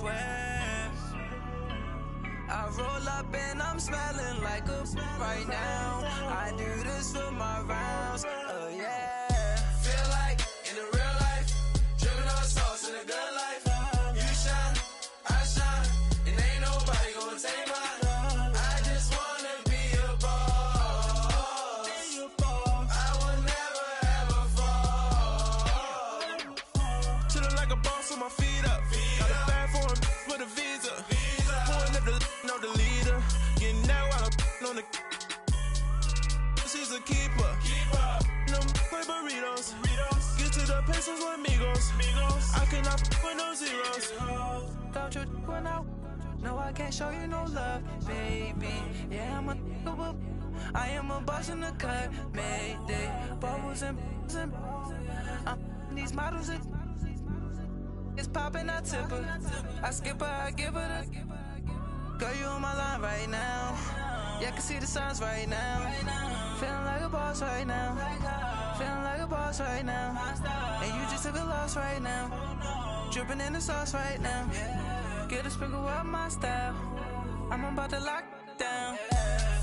swear. I roll up and I'm smelling like a right now. I do this for my rounds, oh yeah. Feel like in the real life, dripping on sauce in a good life. You shine, I shine, and ain't nobody gonna take mine. I just wanna be a boss. I will never ever fall. Chillin' like a boss with my feet up. Got a bag for him with a visa. Pulling up the know the leader. Getting out while I'm on the. She's a keeper. Them play burritos. Get to the pesos with amigos. I cannot with no zeros. Don't you run out? No, I can't show you no love, baby. Yeah, I am a boss in the cut, Mayday. Bubbles and I'm these models. It's popping, I tip her. I skip her, I give her the. Girl, you on my line right now. Yeah, I can see the signs right now. Feeling like a boss right now. Feeling like a boss right now. And you just took a loss right now. Dripping in the sauce right now. Get a sprinkle up my style. I'm about to lock down.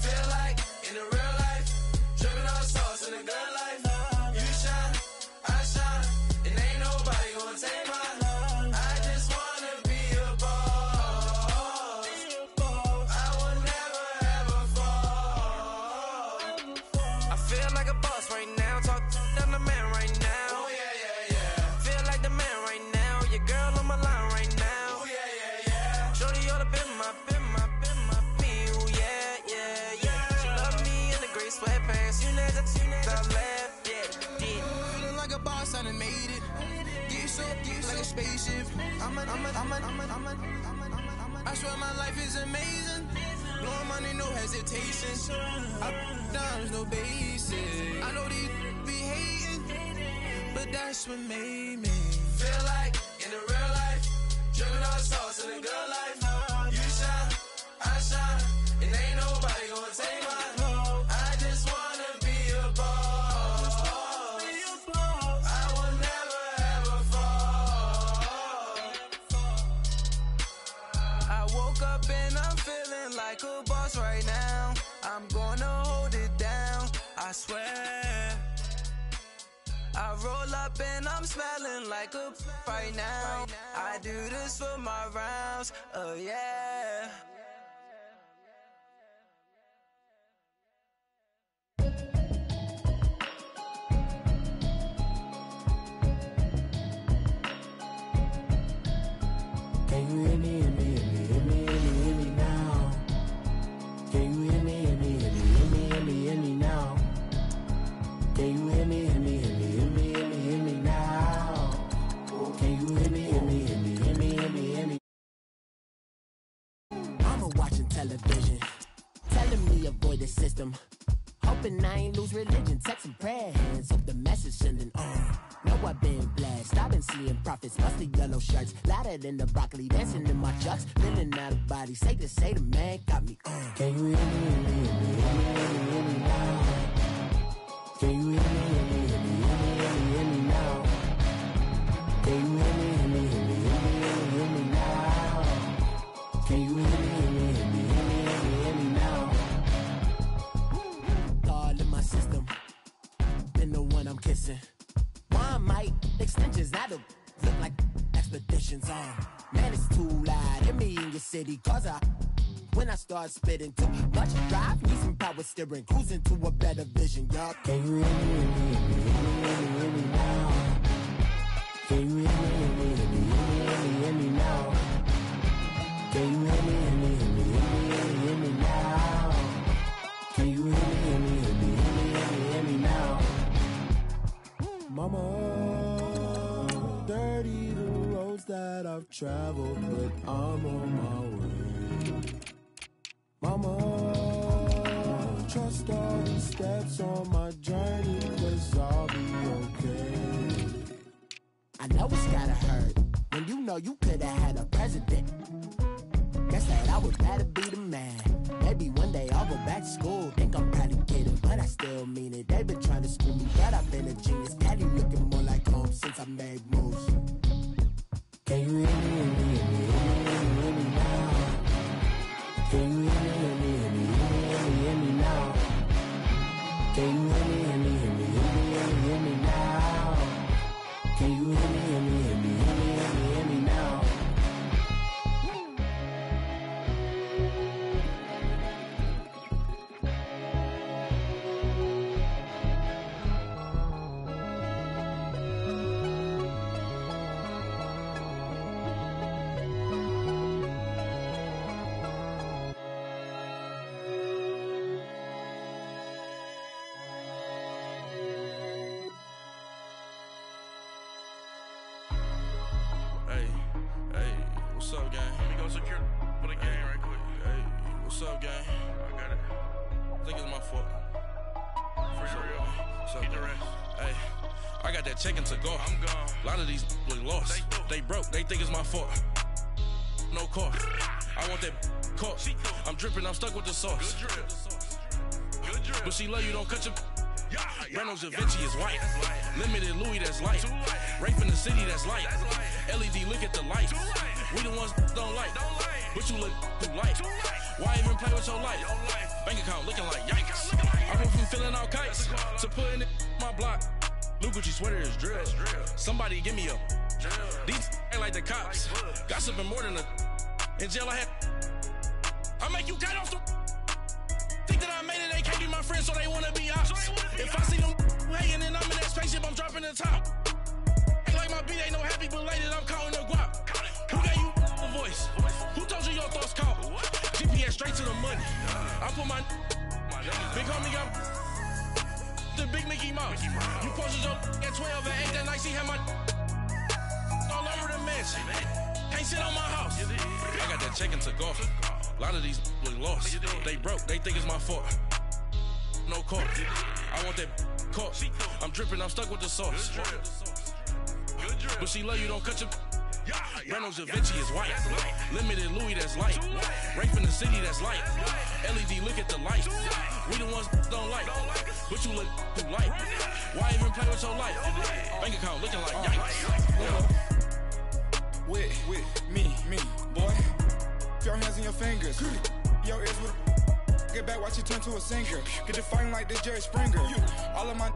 Feel like in the real life, dripping on sauce in a good life. You shine, I shine, and ain't nobody gonna take mine. I just wanna be a boss. I will never ever fall. I feel like a boss right now. Talk to the man right now. Oh yeah. Feel like the man right now. Your girl on my line right now. Oh yeah. Shorty oughta been my me. Ooh yeah. She love me in the gray sweatpants. You next, I left, yeah. Feeling like a boss, I done made it. Get so like a spaceship. I swear my life is amazing. Blowing money, no hesitation. Up, downs, no basic. I know these be hating, but that's what made me. Feel like in the real life, dripping on sauce in a good life. You shine, I shine, and ain't nobody gonna take mine. I just wanna be a boss. I will never ever fall. I woke up and I'm feeling like a boss right now. I'm gonna hold it down, I swear. I roll up and I'm smelling like a right now. I do this for my rounds, oh yeah. Can you hear me, hear me, hear me, hear me, hear me, hear me now? Can you hear me, hear me, hear me, hear me, hear me, hear me now? Can you hear me, hear me, hear me, hear me, hear me, hear me now? Can you hear me, hear me, hear me, hear me, hear me, hear me? Mama watching television, telling me avoid the system. Hoping I ain't lose religion, texting prayer hands, hope the message sending on. Know I've been blessed, I've been seeing prophets, mostly yellow shirts, louder than the broccoli, dancing in my chucks, feeling out of body, say the man got me on. Can you hear me, hear me, hear me, hear me, hear me, hear me now? Can you hear me, hear me, hear me, hear me, hear me, hear me now? Can you hear me, hear me, hear me, hear me, hear me, hear me now? Can you hear me, hear me, hear me, hear me, hear me, hear me now? All in my system, been the one I'm kissing. One might extensions that'll look like expeditions on. Man, it's too loud. Hit me in your city, cause when I start spitting too much drive, need some power steering, cruising to a better vision, y'all. Can you hear me, hear me, hear me, hear me, hear me, hear me now? Can you hear me, hear me, hear me, hear me, hear me, hear me now? Can you hear me, hear me, hear me, hear me, hear me, hear me now? Can you hear me, hear me, hear me, hear me, hear me, hear me now? Mama, dirty the roads that I've traveled, but I'm on my way. Mama, trust all the steps on my journey, 'cause I'll be okay. I know it's gotta hurt when you know you could've had a president. Guess that I would rather be the man. Maybe one day I'll go back to school. Think I'm probably kidding, but I still mean it. They've been trying to screw me, but I've been a genius. Daddy looking more like home since I made moves. Can you hear me, hear me, hear me, hear me, hear Can you hear me, hear me, hear me, hear me, hear me, hear me now? Can you hear me, hear me, hear me, hear me, hear me, hear me now? Can you hear me, hear me, hear me, hear me, hear me, hear me now? What's up, gang? Let me go secure for the game right quick. Hey, what's up, gang? I got it. I think it's my fault. For real. What's up, the rest. Hey, I got that chicken to go. I'm gone. A lot of these look lost. They broke. They think it's my fault. No car. I want that caught. I'm dripping. I'm stuck with the sauce. Good drip. Good drip. But she love you. Don't cut your. Reynolds Da Vinci is white. Limited Louis, that's light. Rape in the city, that's light. LED, look at the light. We the ones don't like. But you look too light. Why even play with your life? Bank account looking like yikes. I went from filling out kites to putting it my block. New Gucci sweater is drill. Somebody give me a. These ain't like the cops. Gossiping more than a. In jail I had. I make you cut off the. Think that I made it, they can't be my friends, so they wanna be ops. If I see them hating and I'm in that spaceship, I'm dropping the top. Ain't like my beat, ain't no happy belated, I'm counting the guap. Who gave you a voice? Who told you your thoughts count? GPS straight to the money. I put my big homie got the big Mickey Mouse. You posted your at 12 and 8 that night, she had my all over the mansion. Can't sit on my house. I got that chicken to go. A lot of these look lost. They broke, they think it's my fault. No car. I want that caught. I'm dripping, I'm stuck with the sauce. But she love you, don't cut your. Reynolds Da Vinci is white. Limited Louis, that's light. Rape in the city, that's light. LED, look at the light. We the ones don't like. But you look too light. Why even play with your life? Bank account looking like yikes. With me, boy. Your hands in your fingers. Your ears with get back, watch you turn to a singer. Get to fighting like this Jerry Springer. All of my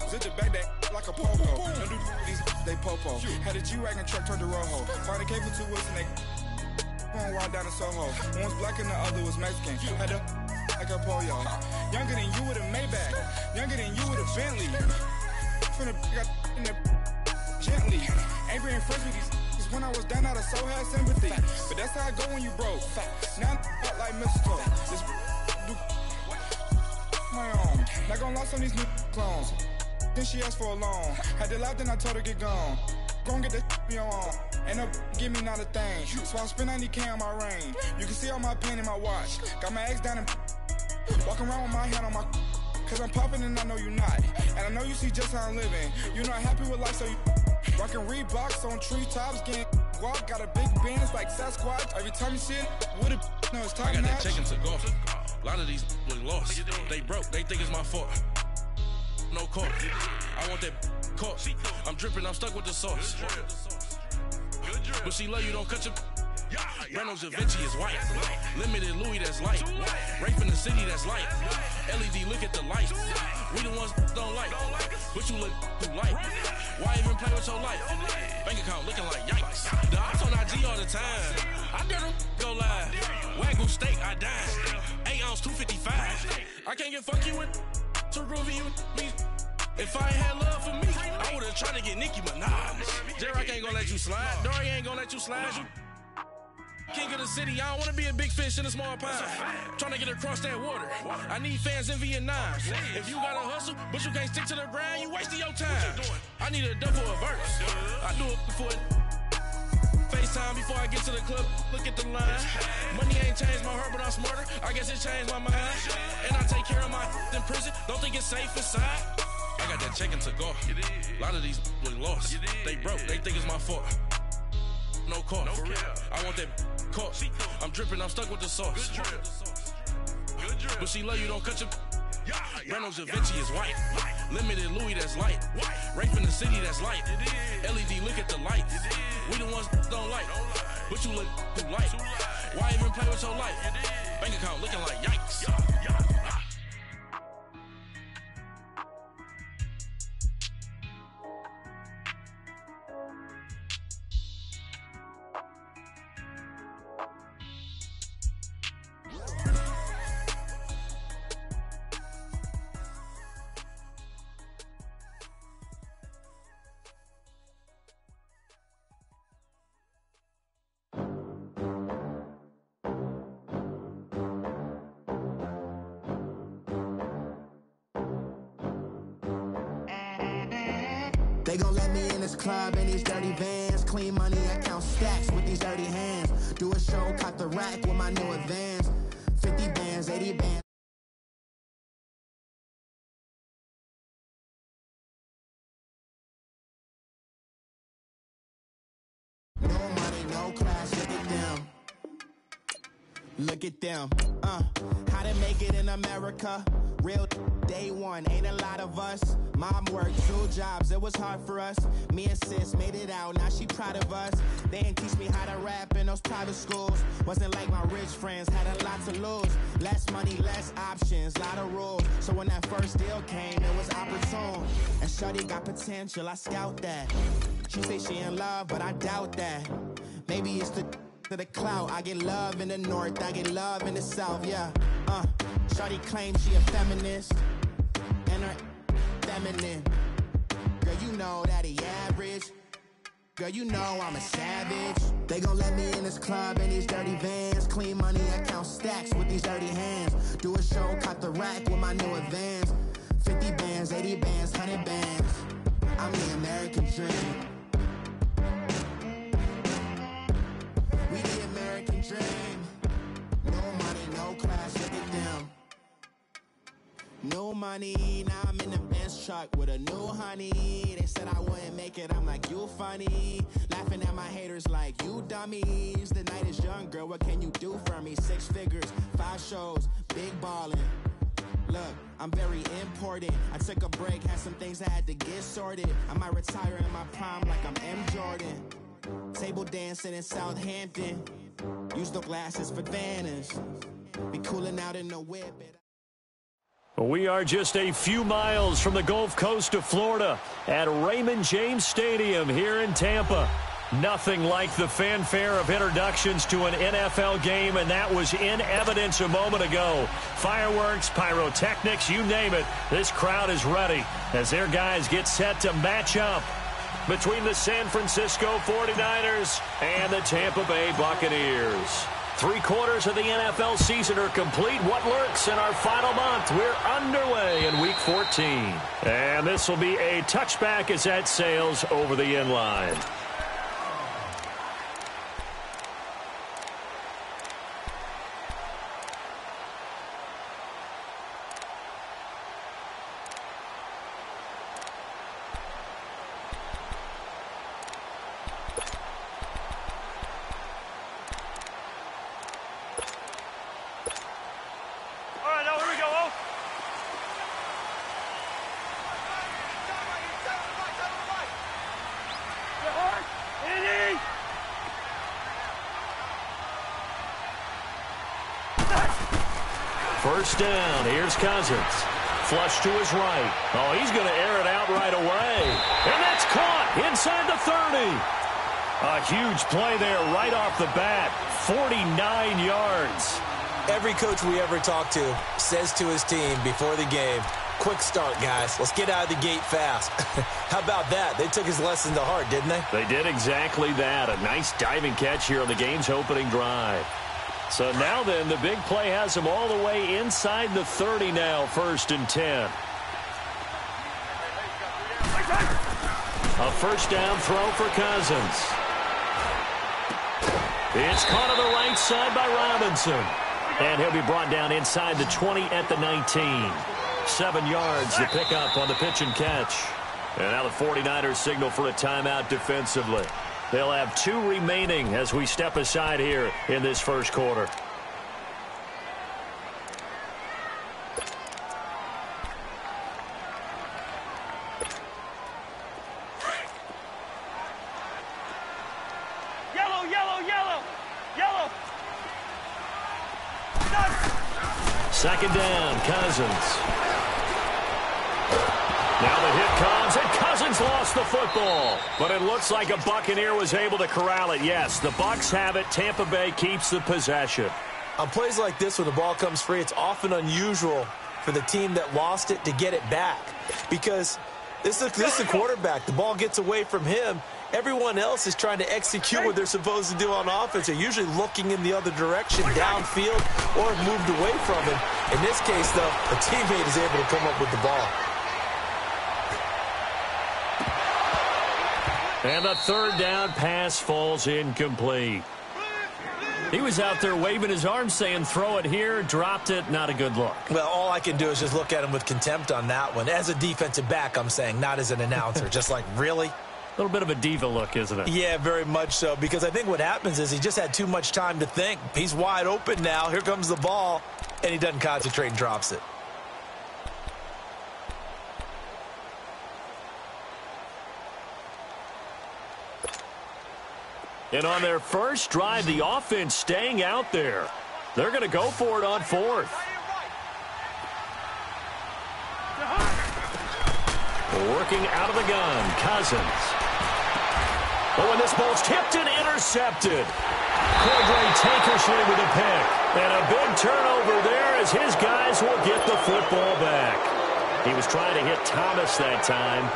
zip the back that like a popo. Don't do these they popo. Had a G-Wagon truck turned to Rojo. Find a cable 2 wheels and they going wild down in Soho. One was black and the other was Mexican. Had a like a pollo. Younger than you with a Maybach. Younger than you with a Bentley. From the got in the gently. Ain't being friends with these. When I was down out of so had sympathy. But that's how I go when you broke. Now I'm out like mistletoe. This do my own. Not gonna lost on these new clones. Then she asked for a loan. Had to laugh, then I told her get gone. Gon' get that me on. Ain't no give me not a thing. So I spend 90K on my ring. You can see all my pain in my watch. Got my ex down and walking around with my hand on my. Cause I'm popping and I know you not. And I know you see just how I'm living. You're not happy with life, so you. Rockin' Reeboks on treetops, getting guap, got a big bands like Sasquatch. Every time you see it, with it, no, it's time. I got that chicken to go. A lot of these look lost. They broke, they think it's my fault. No car. I want that caught. I'm dripping, I'm stuck with the sauce. But she love you, don't cut your. Reynolds Da Vinci is white. Limited Louis, that's light. Rape in the city, that's light. LED, look at the light. We the ones don't like. But you look too light. Why even play with your life? Bank account looking like yikes. The ops on IG all the time. I dare them go live. Wagyu steak, I dine. 8 ounce, 255. I can't get fuck you with too groovy you me. If I ain't had love for me, I would've tried to get Nicki Minaj. J-Rock ain't gonna let you slide. Dory ain't gonna let you slide. King of the city, I don't wanna be a big fish in a small pond. Trying to get across that water. I need fans in Vietnam. If you gotta hustle, but you can't stick to the grind, you wasting your time. I need a double a verse. I do it before FaceTime before I get to the club. Look at the line. Money ain't changed my heart, but I'm smarter. I guess it changed my mind. And I take care of my in prison. Don't think it's safe inside. I got that chicken to go. A lot of these look lost. They broke, they think it's my fault. No car. I want that caught. I'm dripping, I'm stuck with the sauce. But she love you, don't cut your. Reynolds Da Vinci is white. Limited Louis, that's light. Rape in the city, that's light. LED, look at the light. We the ones don't like. But you look too light. Why even play with your life? Bank account looking like yikes. They gon' let me in this club in these dirty vans. Clean money, I count stacks with these dirty hands. Do a show, cut the rack with my new advance. 50 bands, 80 bands. No money, no class, look at them. Look at them, how to make it in America. Real day one, ain't a lot of us. Mom worked 2 jobs, it was hard for us. Me and sis made it out, now she proud of us. They didn't teach me how to rap in those private schools. Wasn't like my rich friends, had a lot to lose. Less money, less options, lot of rules. So when that first deal came, it was opportune. And shorty got potential, I scout that. She say she in love, but I doubt that. Maybe it's to the clout. I get love in the north, I get love in the south, yeah. Shorty claims she a feminist, and her feminine. Girl, you know that he average. Girl, you know I'm a savage. They gon' let me in this club in these dirty vans. Clean money, I count stacks with these dirty hands. Do a show, cut the rack with my new advance. 50 bands, 80 bands, 100 bands. I'm the American dream. We the American dream. No money, no class, look at them. No money, now I'm in the Benz truck with a new honey. They said I wouldn't make it, I'm like, you funny. Laughing at my haters like, you dummies. The night is young, girl, what can you do for me? 6 figures, 5 shows, big ballin'. Look, I'm very important. I took a break, had some things I had to get sorted. I might retire in my prime like I'm M. Jordan. Table dancing in Southampton. Use the glasses for Vannas. Be cooling out in the whip. We are just a few miles from the Gulf Coast of Florida at Raymond James Stadium here in Tampa. Nothing like the fanfare of introductions to an NFL game, and that was in evidence a moment ago. Fireworks, pyrotechnics, you name it. This crowd is ready as their guys get set to match up between the San Francisco 49ers and the Tampa Bay Buccaneers. 3/4 of the NFL season are complete. What lurks in our final month? We're underway in Week 14. And this will be a touchback as that sails over the end line. First down. Here's Cousins. Flush to his right. Oh, he's going to air it out right away. And that's caught inside the 30. A huge play there right off the bat. 49 yards. Every coach we ever talk to says to his team before the game, quick start, guys. Let's get out of the gate fast. How about that? They took his lesson to heart, didn't they? They did exactly that. A nice diving catch here on the game's opening drive. So now then, the big play has him all the way inside the 30 now, 1st and 10. A first down throw for Cousins. It's caught on the right side by Robinson. And he'll be brought down inside the 20 at the 19. 7 yards to pick up on the pitch and catch. And now the 49ers signal for a timeout defensively. They'll have 2 remaining as we step aside here in this first quarter. Yellow, yellow, yellow, yellow. Second down, Cousins. Now the hit comes, and Cousins lost the football. But it looks like a Buccaneer was able to corral it. Yes, the Bucs have it. Tampa Bay keeps the possession. On plays like this, when the ball comes free, it's often unusual for the team that lost it to get it back. Because this is the quarterback. The ball gets away from him. Everyone else is trying to execute what they're supposed to do on offense. They're usually looking in the other direction, downfield, or moved away from him. In this case, though, a teammate is able to come up with the ball. And the third down pass falls incomplete. He was out there waving his arms saying, throw it here, dropped it, not a good look. Well, all I can do is just look at him with contempt on that one. As a defensive back, I'm saying, not as an announcer. Just like, really? A little bit of a diva look, isn't it? Yeah, very much so, because I think what happens is he just had too much time to think. He's wide open now. Here comes the ball, and he doesn't concentrate and drops it. And on their first drive, the offense staying out there. They're going to go for it on fourth. Working out of the gun, Cousins. Oh, and this ball's tipped and intercepted. Cordray Tankersley with a pick. And a big turnover there as his guys will get the football back. He was trying to hit Thomas that time.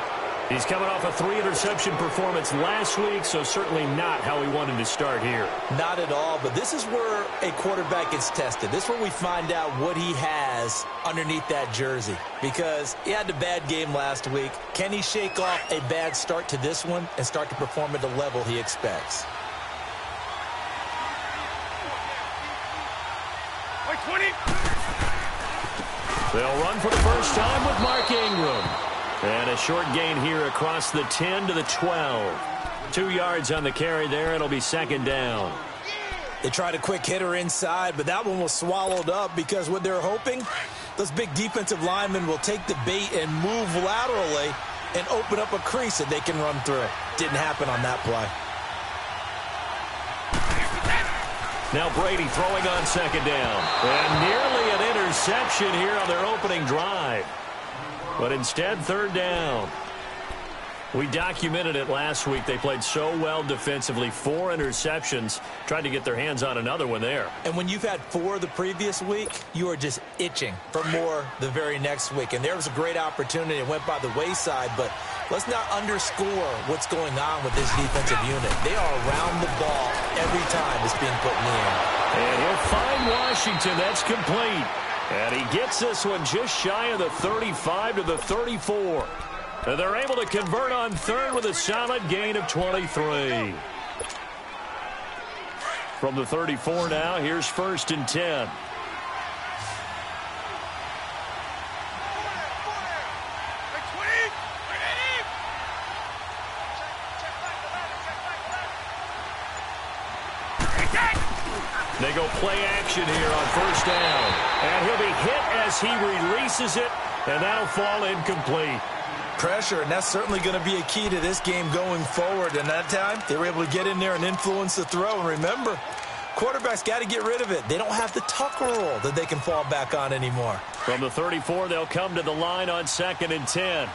He's coming off a 3-interception performance last week, so certainly not how he wanted to start here. Not at all, but this is where a quarterback gets tested. This is where we find out what he has underneath that jersey, because he had a bad game last week. Can he shake off a bad start to this one and start to perform at the level he expects? 20. They'll run for the first time with Mark Ingram. And a short gain here across the 10 to the 12. 2 yards on the carry there. It'll be second down. They tried a quick hitter inside, but that one was swallowed up because what they're hoping, those big defensive linemen will take the bait and move laterally and open up a crease that they can run through. Didn't happen on that play. Now Brady throwing on second down. And nearly an interception here on their opening drive. But instead, third down. We documented it last week. They played so well defensively. 4 interceptions. Tried to get their hands on another one there. And when you've had 4 the previous week, you are just itching for more the very next week. And there was a great opportunity. It went by the wayside, but let's not underscore what's going on with this defensive unit. They are around the ball every time it's being put in the air. And he'll find Washington. That's complete. And he gets this one just shy of the 35 to the 34. And they're able to convert on third with a solid gain of 23. From the 34 now, here's first and 10. They go play action here on first down. And he'll be hit as he releases it, and that'll fall incomplete. Pressure, and that's certainly going to be a key to this game going forward. And that time, they were able to get in there and influence the throw. And remember, quarterbacks got to get rid of it. They don't have the Tucker rule that they can fall back on anymore. From the 34, they'll come to the line on second and 10.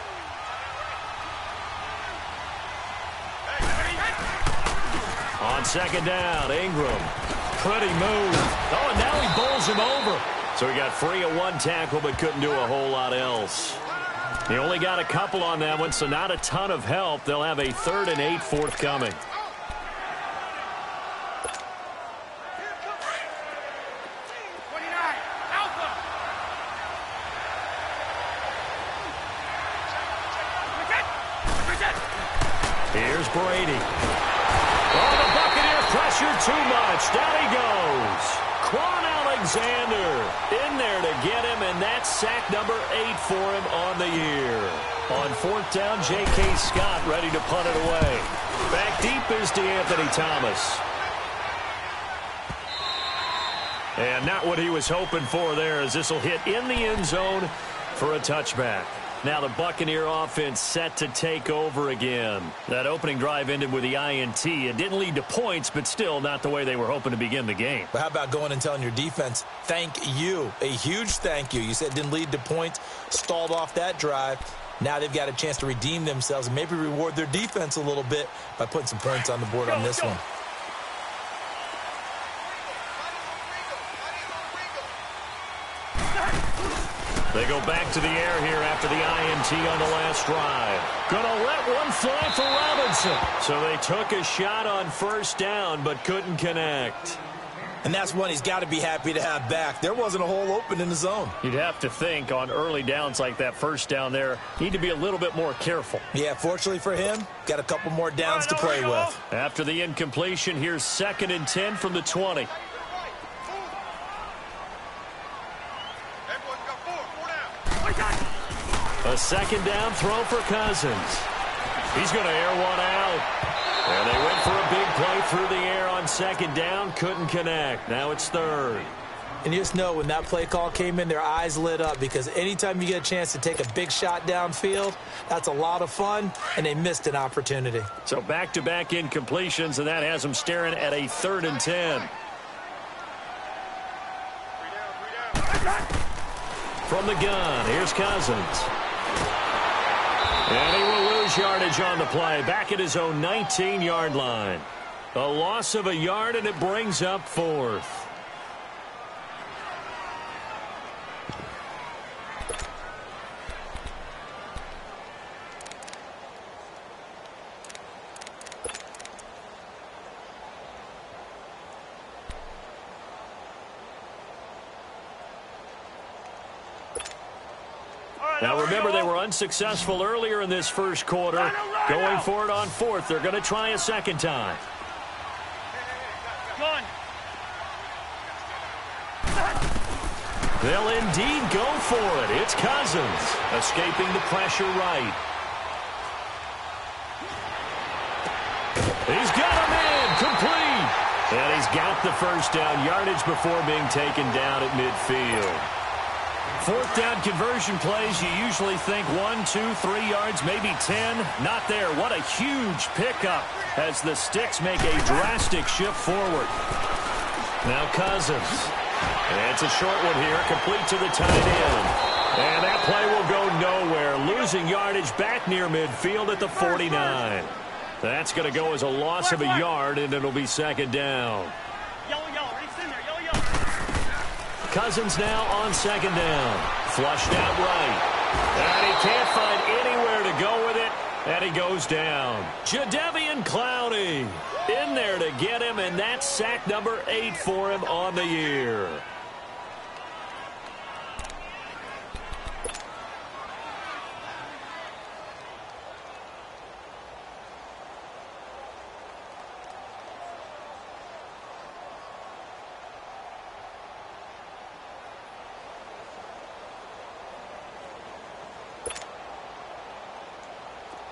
On second down, Ingram. Pretty move. Oh, and now he bowls him over. So he got free of one tackle but couldn't do a whole lot else. He only got a couple on that one, so not a ton of help. They'll have a 3rd and 8 forthcoming. Here's Brady. Oh, the Buccaneers pressure too much. Down he goes. Quan Alexander in there to get him, and that's sack number 8 for him on the year. On 4th down, J.K. Scott ready to punt it away. Back deep is DeAnthony Thomas. And not what he was hoping for there, as this will hit in the end zone for a touchback. Now the Buccaneer offense set to take over again. That opening drive ended with the INT. It didn't lead to points, but still not the way they were hoping to begin the game. But how about going and telling your defense, thank you, a huge thank you. You said it didn't lead to points, stalled off that drive. Now they've got a chance to redeem themselves and maybe reward their defense a little bit by putting some points on the board on this one. They go back to the air here after the INT on the last drive. Gonna let one fly for Robinson. So they took a shot on first down but couldn't connect. And that's one he's got to be happy to have back. There wasn't a hole open in the zone. You'd have to think on early downs like that first down there, need to be a little bit more careful. Yeah, fortunately for him, got a couple more downs to play with. After the incompletion, here's 2nd and 10 from the 20. A 2nd down throw for Cousins. He's going to air one out. And they went for a big play through the air on 2nd down. Couldn't connect. Now it's 3rd. And you just know when that play call came in, their eyes lit up because anytime you get a chance to take a big shot downfield, that's a lot of fun, and they missed an opportunity. So back-to-back incompletions, and that has them staring at a 3rd and 10. From the gun, here's Cousins. And he will lose yardage on the play, back at his own 19-yard line. A loss of a yard, and it brings up 4th. Now remember, they were unsuccessful earlier in this first quarter. Going for it on 4th. They're going to try a second time. They'll indeed go for it. It's Cousins escaping the pressure right. He's got him in, complete. And he's got the first down yardage before being taken down at midfield. 4th down conversion plays, you usually think 1, 2, 3 yards, maybe 10. Not there. What a huge pickup as the Sticks make a drastic shift forward. Now Cousins. And it's a short one here, complete to the tight end. And that play will go nowhere, losing yardage back near midfield at the 49. That's going to go as a loss of a yard, and it'll be 2nd down. Cousins now on 2nd down. Flushed out right. And he can't find anywhere to go with it. And he goes down. Jadeveon Clowney in there to get him, and that's sack number 8 for him on the year.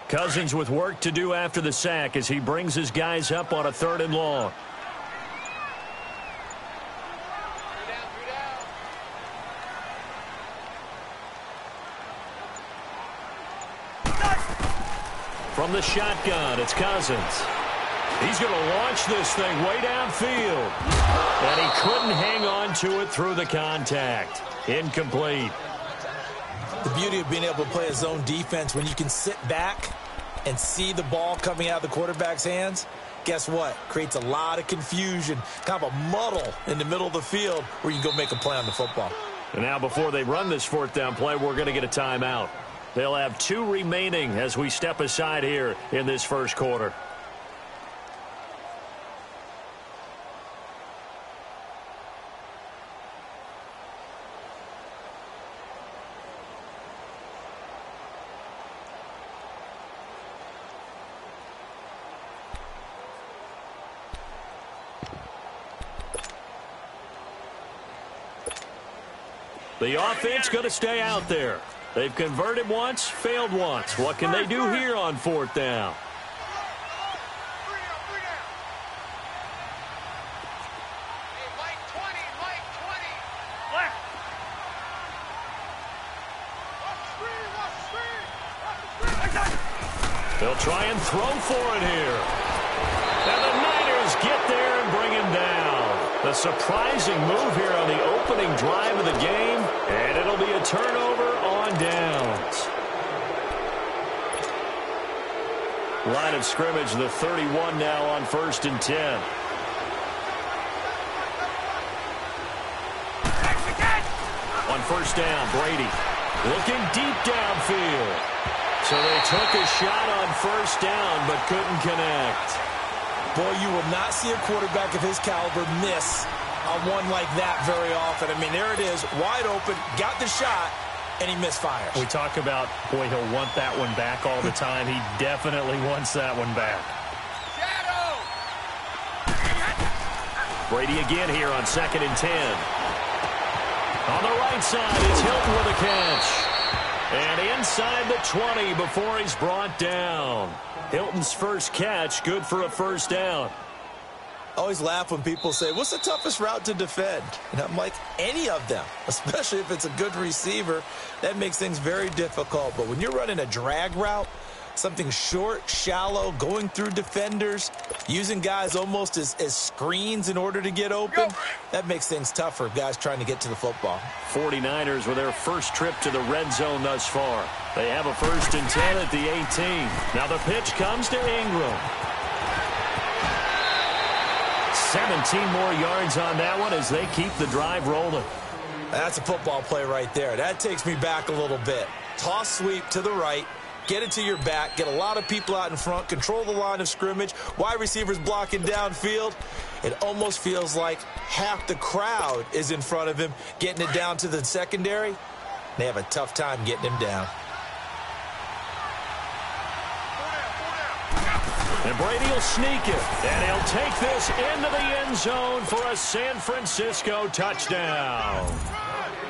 Cousins with work to do after the sack as he brings his guys up on a 3rd and long. From the shotgun, it's Cousins. He's going to launch this thing way downfield. And he couldn't hang on to it through the contact. Incomplete. The beauty of being able to play a zone defense when you can sit back and see the ball coming out of the quarterback's hands, guess what? Creates a lot of confusion, kind of a muddle in the middle of the field where you can go make a play on the football. And now before they run this 4th down play, we're going to get a timeout. They'll have 2 remaining as we step aside here in this first quarter. The offense going to stay out there. They've converted once, failed once. What can they do here on 4th down? They'll try and throw for it here. And the Niners get there and bring him down. A surprising move here on the opening drive of the game, and it'll be a turnover on downs. Line of scrimmage, the 31 now on 1st and 10. On 1st down, Brady looking deep downfield. So they took a shot on 1st down but couldn't connect. Boy, you will not see a quarterback of his caliber miss on one like that very often. I mean, there it is, wide open, got the shot, and he misfires. We talk about, boy, he'll want that one back all the time. He definitely wants that one back. Brady again here on 2nd and 10. On the right side, it's Hilton with a catch. And inside the 20 before he's brought down. Hilton's first catch, good for a 1st down. I always laugh when people say, what's the toughest route to defend? And I'm like, any of them, especially if it's a good receiver. That makes things very difficult. But when you're running a drag route, something short, shallow, going through defenders, using guys almost as screens in order to get open, that makes things tough for guys trying to get to the football. 49ers with their first trip to the red zone thus far. They have a 1st and 10 at the 18. Now the pitch comes to Ingram. 17 more yards on that one as they keep the drive rolling. That's a football play right there. That takes me back a little bit. Toss sweep to the right. Get it to your back. Get a lot of people out in front. Control the line of scrimmage. Wide receivers blocking downfield. It almost feels like half the crowd is in front of him, getting it down to the secondary. They have a tough time getting him down. And Brady will sneak it. And he'll take this into the end zone for a San Francisco touchdown.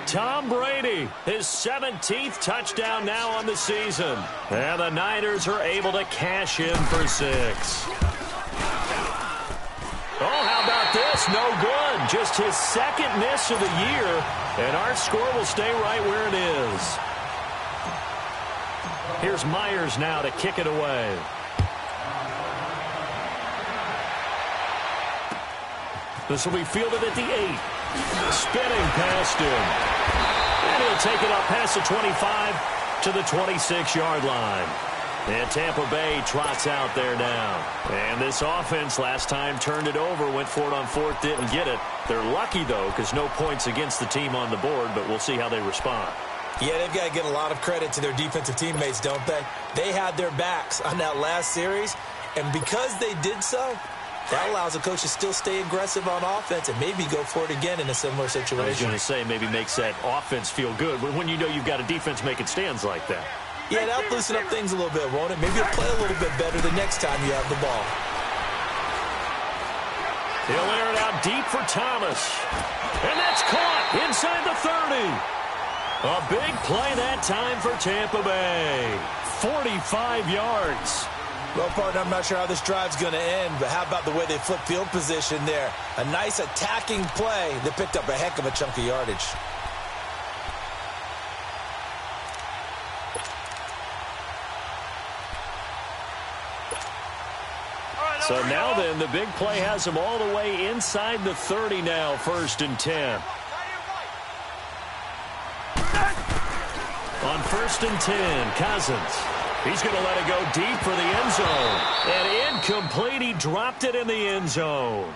Tom Brady, his 17th touchdown now on the season. And the Niners are able to cash in for 6. Oh, how about this? No good. Just his 2nd miss of the year. And our score will stay right where it is. Here's Myers now to kick it away. This will be fielded at the 8. Spinning past him. And he'll take it up past the 25 to the 26-yard line. And Tampa Bay trots out there now. And this offense last time turned it over, went for it on 4th, didn't get it. They're lucky, though, because no points against the team on the board, but we'll see how they respond. Yeah, they've got to get a lot of credit to their defensive teammates, don't they? They had their backs on that last series, and because they did so, that allows the coach to still stay aggressive on offense and maybe go for it again in a similar situation. I was going to say maybe makes that offense feel good when you know you've got a defense making stands like that. Yeah, that'll loosen up things a little bit, won't it? Maybe you'll play a little bit better the next time you have the ball. He'll air it out deep for Thomas. And that's caught inside the 30. A big play that time for Tampa Bay. 45 yards. Well, partner, I'm not sure how this drive's going to end, but how about the way they flip field position there? A nice attacking play that picked up a heck of a chunk of yardage. So now then, the big play has them all the way inside the 30 now, 1st and 10. On 1st and 10, Cousins. He's going to let it go deep for the end zone. And incomplete, he dropped it in the end zone.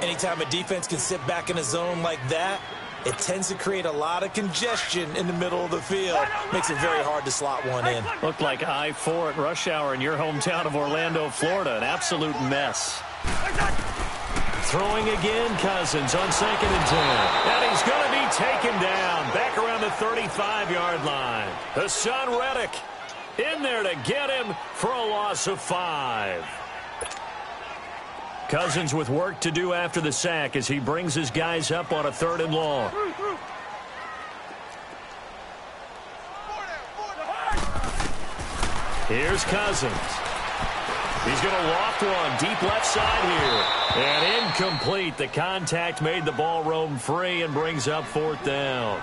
Anytime a defense can sit back in a zone like that, it tends to create a lot of congestion in the middle of the field. Makes it very hard to slot one in. Looked like I-4 at rush hour in your hometown of Orlando, Florida. An absolute mess. Throwing again, Cousins on 2nd and 10. And he's going to be taken down back around the 35-yard line. Hassan Reddick in there to get him for a loss of 5. Cousins with work to do after the sack as he brings his guys up on a 3rd and long. Here's Cousins. He's going to loft one deep left side here. And incomplete. The contact made the ball roam free and brings up 4th down.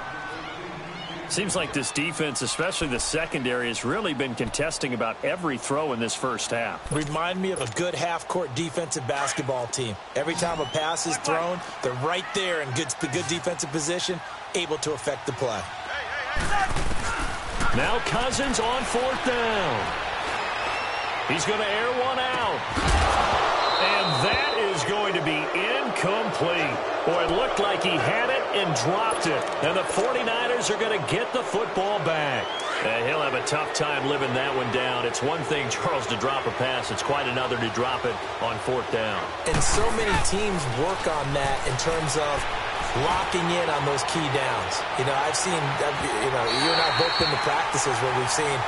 Seems like this defense, especially the secondary, has really been contesting about every throw in this first half. Remind me of a good half-court defensive basketball team. Every time a pass is thrown, they're right there in good defensive position, able to affect the play. Now Cousins on 4th down. He's going to air one out. And that is going to be incomplete. Boy, it looked like he had it and dropped it. And the 49ers are going to get the football back. He'll have a tough time living that one down. It's one thing, Charles, to drop a pass. It's quite another to drop it on 4th down. And so many teams work on that in terms of locking in on those key downs. I've seen, you and I both been to practices where we've seen,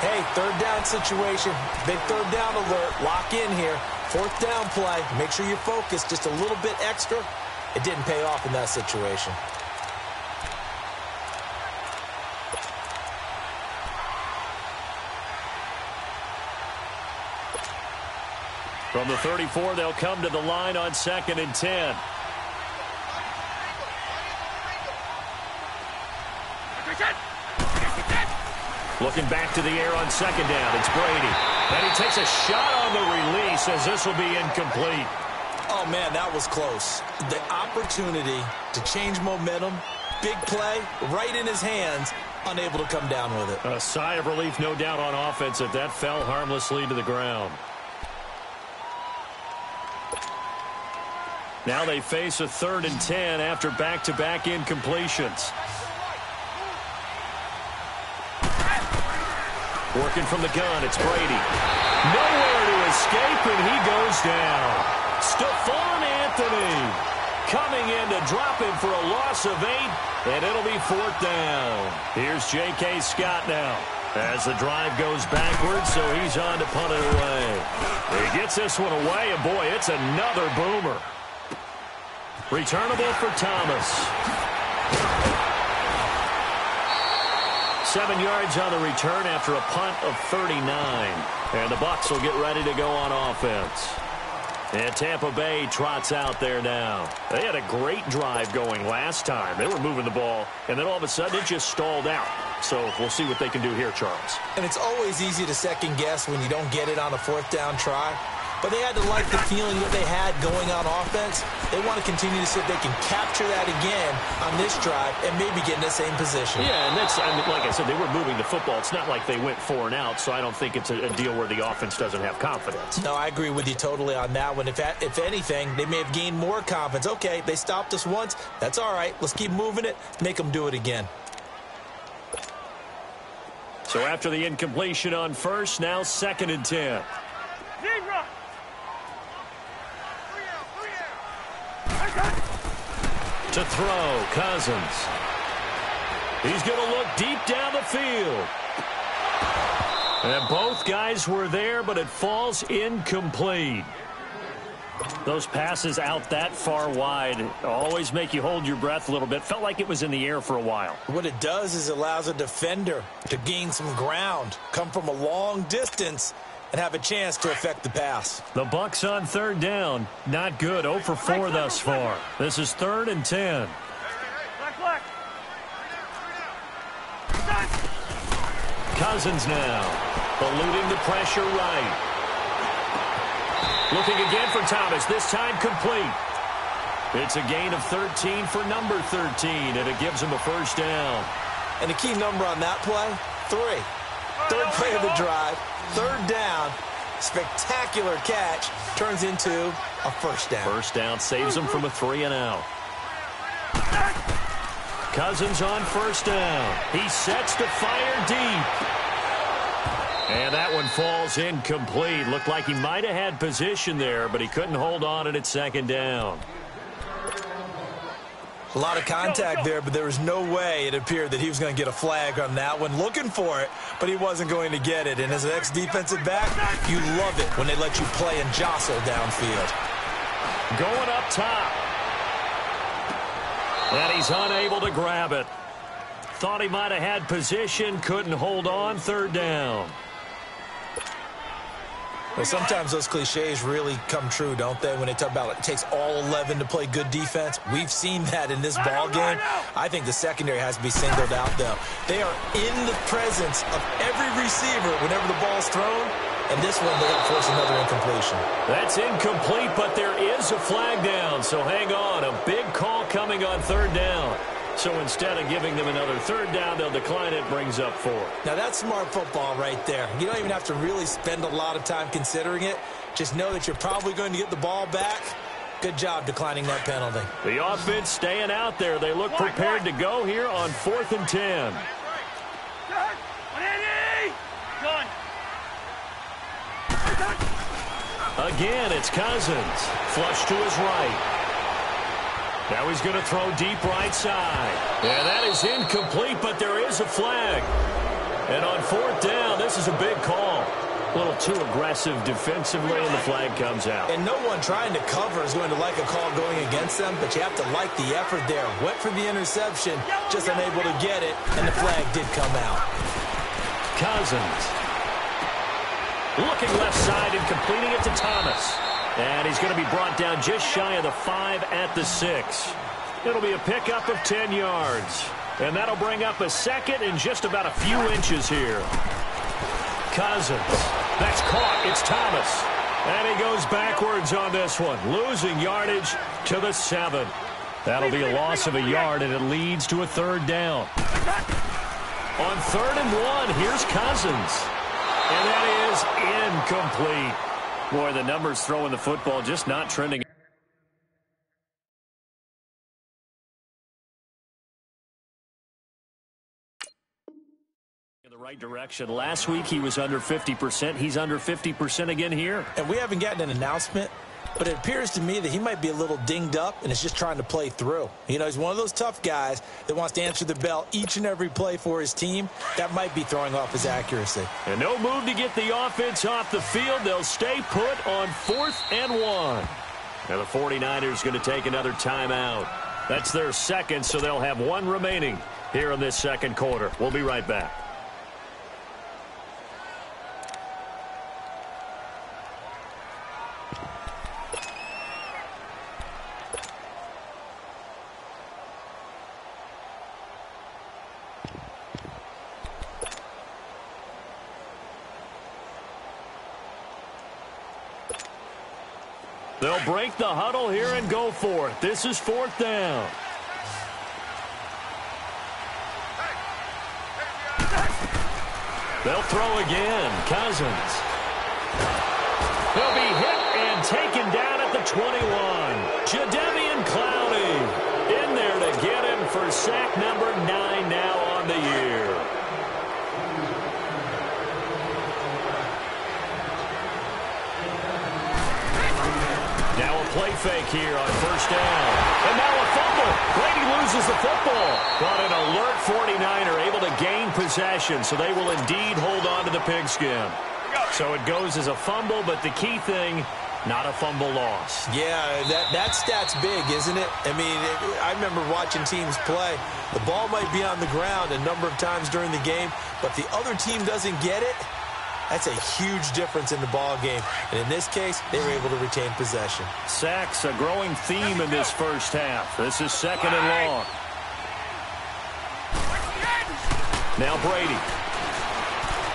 hey, 3rd down situation, big 3rd down alert, lock in here. 4th down play, make sure you're focused just a little bit extra. It didn't pay off in that situation. From the 34, they'll come to the line on 2nd and 10. Looking back to the air on 2nd down, it's Brady. And he takes a shot on the release as this will be incomplete. Oh, man, that was close. The opportunity to change momentum, big play, right in his hands, unable to come down with it. A sigh of relief, no doubt, on offense if that fell harmlessly to the ground. Now they face a 3rd and 10 after back-to-back incompletions. Working from the gun, it's Brady. Nowhere to escape, and he goes down. Stephon Anthony coming in to drop him for a loss of 8, and it'll be 4th down. Here's J.K. Scott now as the drive goes backwards, so he's on to punt it away. He gets this one away, and boy, it's another boomer. Returnable for Thomas. 7 yards on the return after a punt of 39. And the Bucs will get ready to go on offense. And Tampa Bay trots out there now. They had a great drive going last time. They were moving the ball, and then all of a sudden it just stalled out. So we'll see what they can do here, Charles. And it's always easy to second guess when you don't get it on a 4th down try. But they had to like the feeling that they had going on offense. They want to continue to see if they can capture that again on this drive and maybe get in the same position. Yeah, and that's, like I said, they were moving the football. It's not like they went 4 and out, so I don't think it's a deal where the offense doesn't have confidence. No, I agree with you totally on that one. If anything, they may have gained more confidence. Okay, they stopped us once. That's all right. Let's keep moving it. Make them do it again. So after the incompletion on 1st, now 2nd and 10. To throw, Cousins. He's going to look deep down the field. And both guys were there, but it falls incomplete. Those passes out that far wide always make you hold your breath a little bit. Felt like it was in the air for a while. What it does is it allows a defender to gain some ground, come from a long distance, and have a chance to affect the pass. The Bucs on 3rd down. Not good. 0 for 4 thus far. This is 3rd and 10. Cousins now. Eluding the pressure right. Looking again for Thomas. This time complete. It's a gain of 13 for number 13, and it gives him a 1st down. And the key number on that play, 3. 3rd play of the drive. 3rd down, spectacular catch, turns into a 1st down. 1st down saves him from a 3 and out. Cousins on 1st down. He sets to fire deep. And that one falls incomplete. Looked like he might have had position there, but he couldn't hold on it at 2nd down. A lot of contact there, but there was no way it appeared that he was going to get a flag on that one. Looking for it, but he wasn't going to get it. And as an ex-defensive back, you love it when they let you play and jostle downfield. Going up top. And he's unable to grab it. Thought he might have had position, couldn't hold on. 3rd down. Well, sometimes those cliches really come true, don't they, when they talk about it takes all 11 to play good defense. We've seen that in this ball game. I think the secondary has to be singled out, though. They are in the presence of every receiver whenever the ball's thrown, and this one they're going to force another incompletion. That's incomplete, but there is a flag down, so hang on. A big call coming on third down. So instead of giving them another third down, they'll decline it, brings up 4. Now, that's smart football right there. You don't even have to really spend a lot of time considering it. Just know that you're probably going to get the ball back. Good job declining that penalty. The offense staying out there. They look prepared to go here on 4th and 10. Again, it's Cousins. Flush to his right. Now he's going to throw deep right side. Yeah, that is incomplete, but there is a flag. And on 4th down, this is a big call. A little too aggressive defensively, and the flag comes out. And no one trying to cover is going to like a call going against them, but you have to like the effort there. Went for the interception, just unable to get it, and the flag did come out. Cousins. Looking left side and completing it to Thomas. And he's going to be brought down just shy of the 5 at the 6. It'll be a pickup of 10 yards. And that'll bring up a second in just about a few inches here. Cousins. That's caught. It's Thomas. And he goes backwards on this one, losing yardage to the 7. That'll be a loss of a yard, and it leads to a third down. On 3rd and 1, here's Cousins. And that is incomplete. Boy, the numbers throwing the football just not trending in the right direction. Last week he was under 50%. He's under 50% again here. And we haven't gotten an announcement, but it appears to me that he might be a little dinged up and is just trying to play through. You know, he's one of those tough guys that wants to answer the bell each and every play for his team. That might be throwing off his accuracy. And no move to get the offense off the field. They'll stay put on 4th and 1. Now the 49ers going to take another timeout. That's their second, so they'll have 1 remaining here in this second quarter. We'll be right back. They'll break the huddle here and go for it. This is 4th down. They'll throw again. Cousins. He'll be hit and taken down at the 21. Jadeveon Clowney in there to get him for sack number 9 now on the year. Play fake here on 1st down. And now a fumble. Brady loses the football. But an alert 49er able to gain possession, so they will indeed hold on to the pigskin. So it goes as a fumble, but the key thing, not a fumble loss. Yeah, that stat's big, isn't it? I mean, I remember watching teams play. The ball might be on the ground a number of times during the game, but the other team doesn't get it. That's a huge difference in the ball game. And in this case, they were able to retain possession. Sacks, a growing theme in this first half. This is 2nd and long. Now Brady.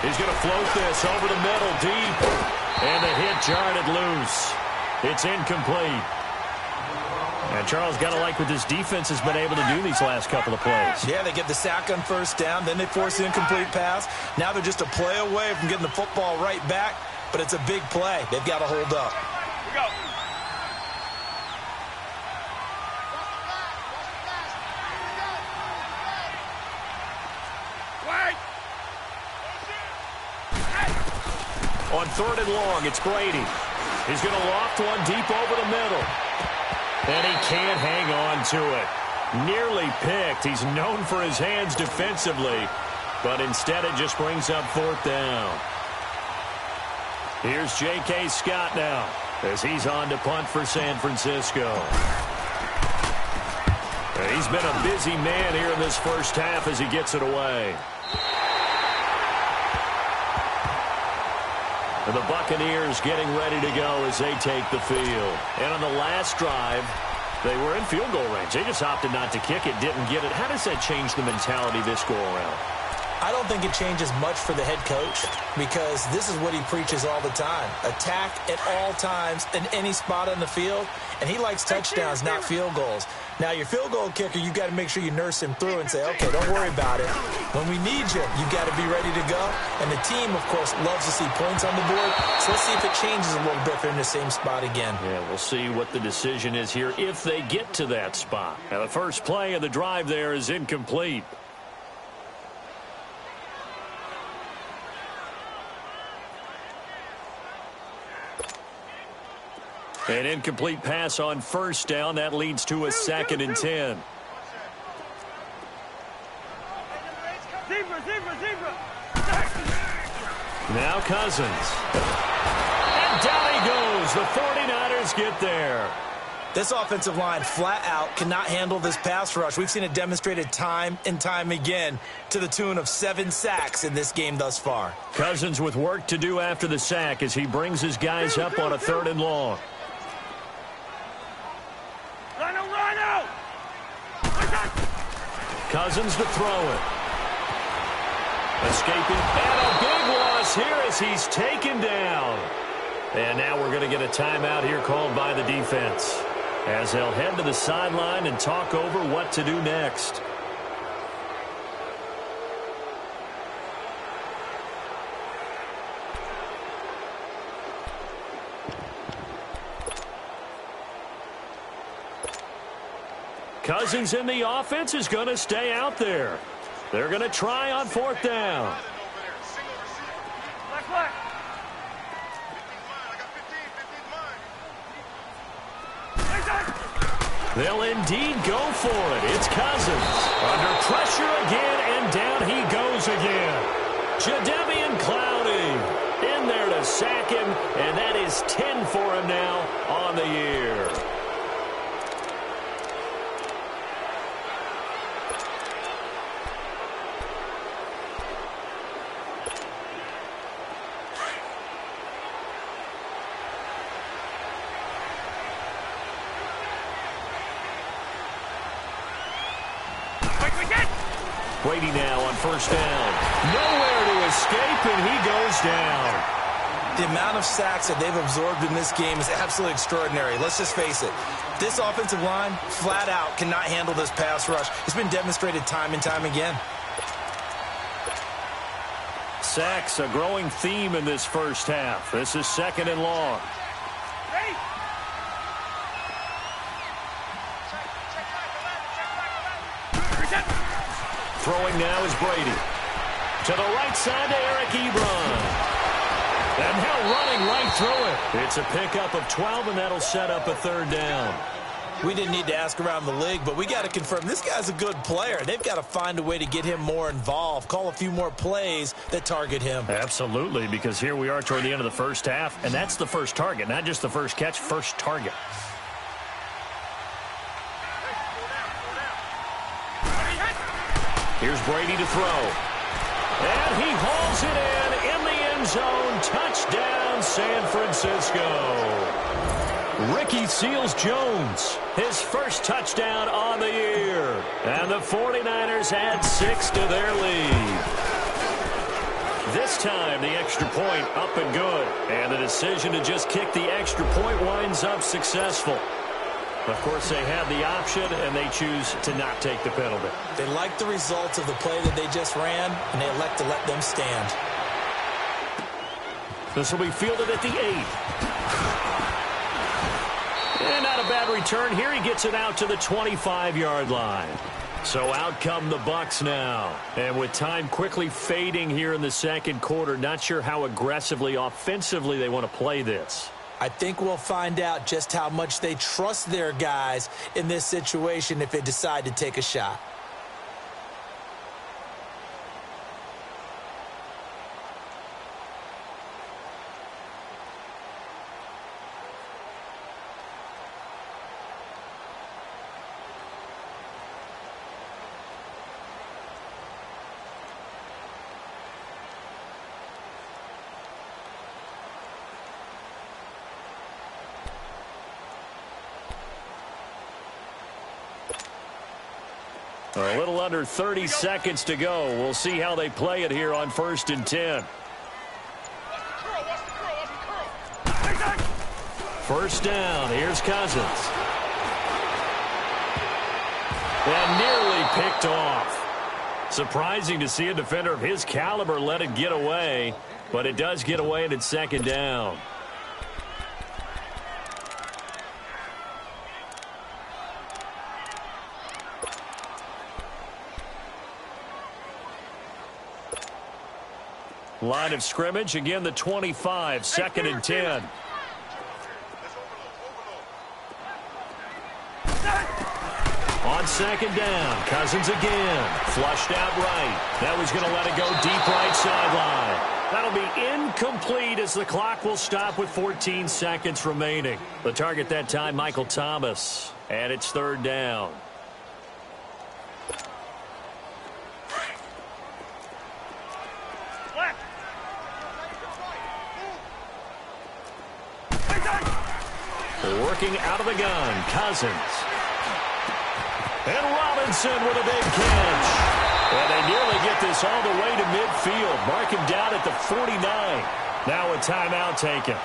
He's going to float this over the middle deep. And the hit jarred it loose. It's incomplete. And Charles, got to like what this defense has been able to do these last couple of plays. Yeah, they get the sack on 1st down, then they force the incomplete pass. Now they're just a play away from getting the football right back, but it's a big play. They've got to hold up. Here we go. On 3rd and long, it's Brady. He's going to loft one deep over the middle. And he can't hang on to it. Nearly picked. He's known for his hands defensively, but instead it just brings up 4th down. Here's J.K. Scott now as he's on to punt for San Francisco. He's been a busy man here in this first half as he gets it away. And the Buccaneers getting ready to go as they take the field. And on the last drive, they were in field goal range. They just opted not to kick it, didn't get it. How does that change the mentality this go-around? I don't think it changes much for the head coach because this is what he preaches all the time. Attack at all times in any spot on the field, and he likes touchdowns, not field goals. Now, your field goal kicker, you've got to make sure you nurse him through and say, okay, don't worry about it. When we need you, you've got to be ready to go. And the team, of course, loves to see points on the board. So let's see if it changes a little bit if they're in the same spot again. Yeah, we'll see what the decision is here if they get to that spot. Now, the first play of the drive there is incomplete. An incomplete pass on first down. That leads to a 2nd and 10. Now Cousins. And down he goes. The 49ers get there. This offensive line flat out cannot handle this pass rush. We've seen it demonstrated time and time again to the tune of 7 sacks in this game thus far. Cousins with work to do after the sack as he brings his guys up on a 3rd and long. Cousins to throw it. Escaping. And a big loss here as he's taken down. And now we're going to get a timeout here called by the defense as they'll head to the sideline and talk over what to do next. Cousins in the offense is going to stay out there. They're going to try on 4th down. They'll indeed go for it. It's Cousins. Under pressure again, and down he goes again. Jadeveon Clowney in there to sack him, and that is 10 for him now on the year. Brady now on 1st down. Nowhere to escape, and he goes down. The amount of sacks that they've absorbed in this game is absolutely extraordinary. Let's just face it. This offensive line, flat out, cannot handle this pass rush. It's been demonstrated time and time again. Sacks, a growing theme in this first half. This is 2nd and long. Throwing now is Brady. To the right side to Eric Ebron. And now running right through it. It's a pickup of 12, and that'll set up a 3rd down. We didn't need to ask around the league, but we got to confirm this guy's a good player. They've got to find a way to get him more involved, call a few more plays that target him. Absolutely, because here we are toward the end of the first half, and that's the first target, not just the first catch, first target. Here's Brady to throw. And he hauls it in the end zone. Touchdown, San Francisco. Ricky Seals-Jones, his first touchdown on the year. And the 49ers add 6 to their lead. This time, the extra point up and good. And the decision to just kick the extra point winds up successful. Of course, they had the option, and they choose to not take the penalty. They like the results of the play that they just ran, and they elect to let them stand. This will be fielded at the 8. And not a bad return here. He gets it out to the 25-yard line. So out come the Bucs now. And with time quickly fading here in the second quarter, not sure how aggressively, offensively they want to play this. I think we'll find out just how much they trust their guys in this situation if they decide to take a shot. A little under 30 seconds to go. We'll see how they play it here on 1st and 10. First down. Here's Cousins. And nearly picked off. Surprising to see a defender of his caliber let it get away, but it does get away and it's 2nd down. Line of scrimmage, again the 25, 2nd and 10. On 2nd down, Cousins again. Flushed out right. That was going to let it go deep right sideline. That'll be incomplete as the clock will stop with 14 seconds remaining. The target that time, Michael Thomas. And it's 3rd down. Working out of the gun, Cousins. And Robinson with a big catch. And they nearly get this all the way to midfield. Mark him down at the 49. Now a timeout taken.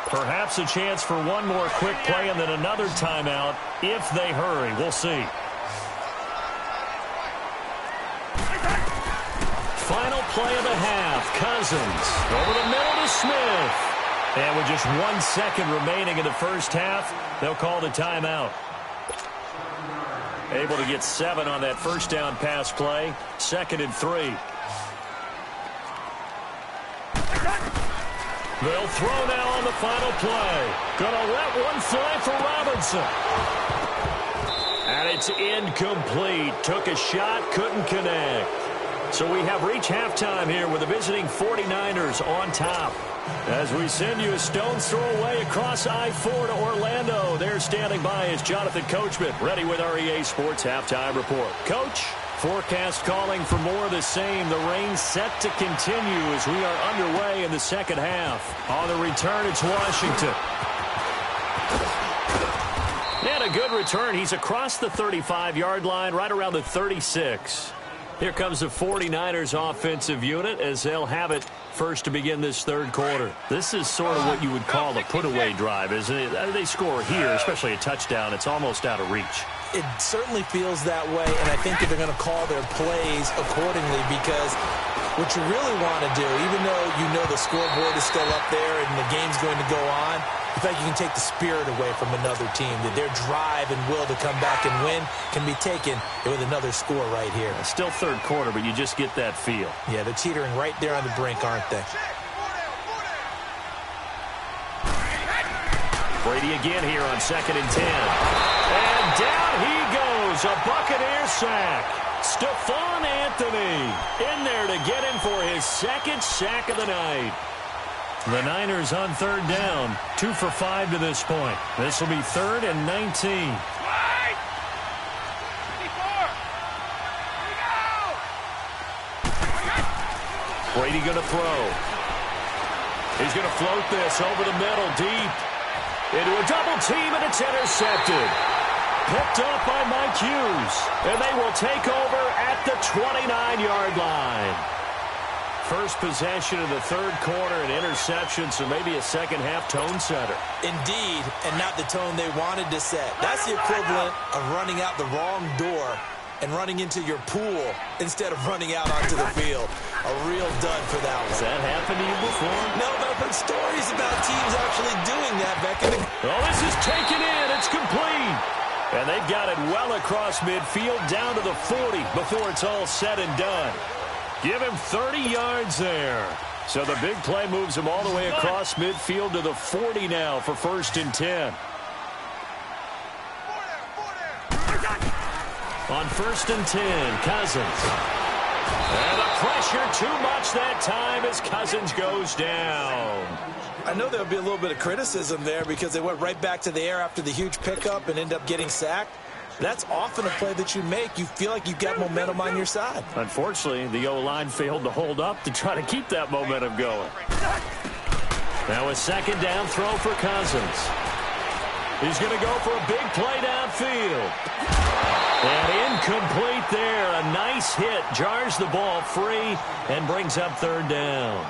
Perhaps a chance for one more quick play and then another timeout if they hurry. We'll see. Final play of the half. Cousins over the middle to Smith. And with just 1 second remaining in the first half, they'll call the timeout. Able to get 7 on that first down pass play. 2nd and 3. They'll throw now on the final play. Gonna let one fly for Robinson. And it's incomplete. Took a shot, couldn't connect. So we have reached halftime here with the visiting 49ers on top. As we send you a stone's throw away across I-4 to Orlando. There standing by is Jonathan Coachman, ready with our EA Sports Halftime Report. Coach, forecast calling for more of the same. The rain set to continue as we are underway in the second half. On the return, it's Washington. And a good return. He's across the 35-yard line, right around the 36. Here comes the 49ers offensive unit as they'll have it first to begin this third quarter. This is sort of what you would call a put-away drive, isn't it? They score here, especially a touchdown. It's almost out of reach. It certainly feels that way, and I think that they're going to call their plays accordingly because what you really want to do, even though you know the scoreboard is still up there and the game's going to go on, in fact, you can take the spirit away from another team, that their drive and will to come back and win can be taken with another score right here. Still third quarter, but you just get that feel. Yeah, they're teetering right there on the brink, aren't they? Brady again here on 2nd and 10. And down he goes, a Buccaneer sack. Stephon Anthony in there to get him for his 2nd sack of the night. The Niners on 3rd down, 2 for 5 to this point. This will be 3rd and 19. Brady going to throw. He's going to float this over the middle, deep. Into a double team, and it's intercepted. Picked up by Mike Hughes. And they will take over at the 29-yard line. First possession of the third quarter, an interception, so maybe a second-half tone setter. Indeed, and not the tone they wanted to set. That's the equivalent of running out the wrong door and running into your pool instead of running out onto the field. A real dud for that one. Has that happened to you before? No, but I've heard stories about teams actually doing that back in the... Oh, this is taken in. It's complete. And they've got it well across midfield down to the 40 before it's all said and done. Give him 30 yards there. So the big play moves him all the way across midfield to the 40 now for 1st and 10. On 1st and 10, Cousins. And the pressure too much that time as Cousins goes down. I know there'll be a little bit of criticism there because they went right back to the air after the huge pickup and end up getting sacked. That's often a play that you make. You feel like you've got momentum on your side. Unfortunately, the O-line failed to hold up to try to keep that momentum going. Now a 2nd down throw for Cousins. He's going to go for a big play downfield. And incomplete there. A nice hit. Jars the ball free and brings up third down.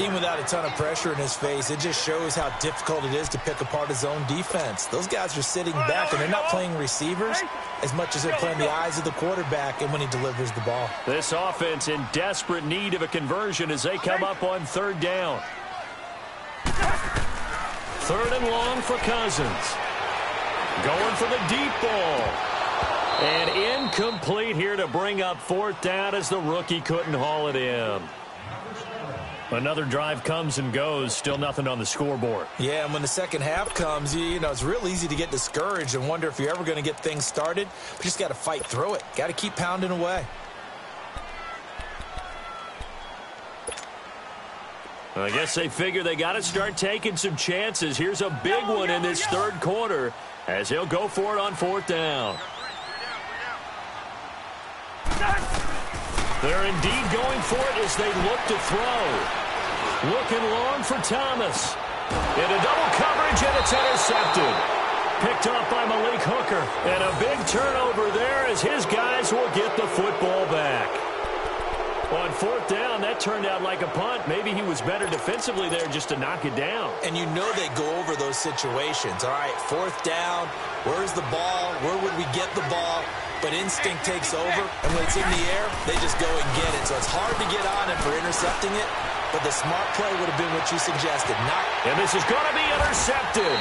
Even without a ton of pressure in his face, it just shows how difficult it is to pick apart his own defense. Those guys are sitting back, and they're not playing receivers as much as they're playing the eyes of the quarterback and when he delivers the ball. This offense in desperate need of a conversion as they come up on third down. Third and long for Cousins. Going for the deep ball. And incomplete here to bring up fourth down as the rookie couldn't haul it in. Another drive comes and goes. Still nothing on the scoreboard. Yeah, and when the second half comes, you know, it's real easy to get discouraged and wonder if you're ever going to get things started. But you just got to fight through it. Got to keep pounding away. I guess they figure they got to start taking some chances. Here's a big one in this third quarter as he'll go for it on fourth down. They're indeed going for it as they look to throw. Looking long for Thomas. Into double coverage, and it's intercepted. Picked off by Malik Hooker. And a big turnover there as his guys will get the football back. On fourth down, that turned out like a punt. Maybe he was better defensively there just to knock it down. And you know they go over those situations. All right, fourth down, where's the ball? Where would we get the ball? But instinct takes over, and when it's in the air, they just go and get it. So it's hard to get on him for intercepting it, but the smart play would have been what you suggested. And this is going to be intercepted.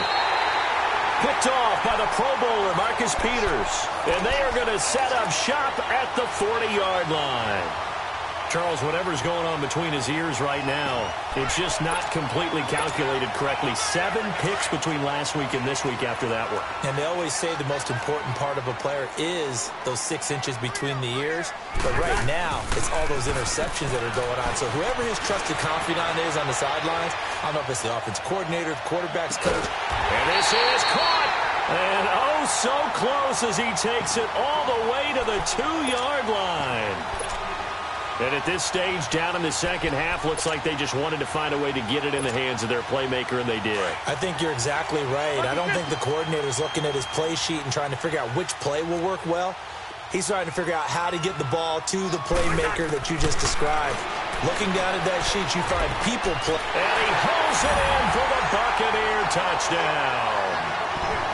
Picked off by the Pro Bowler, Marcus Peters. And they are going to set up shop at the 40-yard line. Charles, whatever's going on between his ears right now, it's just not completely calculated correctly. 7 picks between last week and this week after that one. And they always say the most important part of a player is those 6 inches between the ears. But right now, it's all those interceptions that are going on. So whoever his trusted confidant is on the sidelines, I don't know if it's the offense coordinator, the quarterback's coach. And this is caught. And oh, so close as he takes it all the way to the 2-yard line. And at this stage, down in the second half, looks like they just wanted to find a way to get it in the hands of their playmaker, and they did. I think you're exactly right. I don't think the coordinator's looking at his play sheet and trying to figure out which play will work well. He's trying to figure out how to get the ball to the playmaker that you just described. Looking down at that sheet, you find people play. And he hauls it in for the Buccaneer touchdown.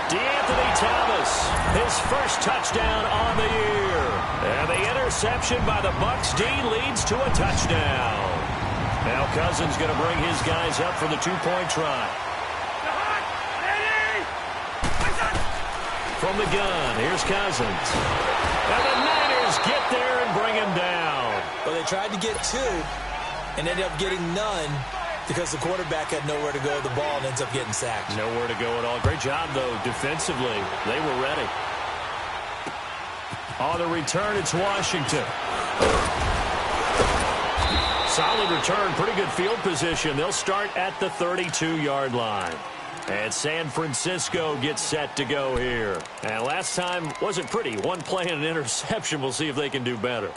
DeAnthony Thomas, his first touchdown on the year. And the interception by the Bucs D leads to a touchdown. Now Cousins going to bring his guys up for the 2-point try. From the gun, here's Cousins. And the Niners get there and bring him down. Well, they tried to get 2 and ended up getting none because the quarterback had nowhere to go with the ball and ends up getting sacked. Nowhere to go at all. Great job, though, defensively. They were ready. On the return, it's Washington. Solid return, pretty good field position. They'll start at the 32-yard line. And San Francisco gets set to go here. And last time wasn't pretty. One play and an interception. We'll see if they can do better.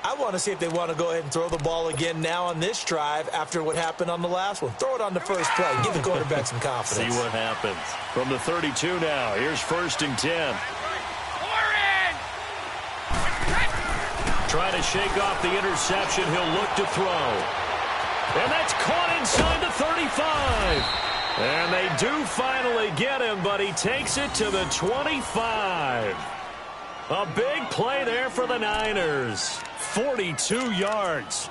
I want to see if they want to go ahead and throw the ball again now on this drive after what happened on the last one. Throw it on the first play. Give the quarterback some confidence. See what happens. From the 32 now, here's 1st and 10. Trying to shake off the interception. He'll look to throw. And that's caught inside the 35. And they do finally get him, but he takes it to the 25. A big play there for the Niners. 42 yards.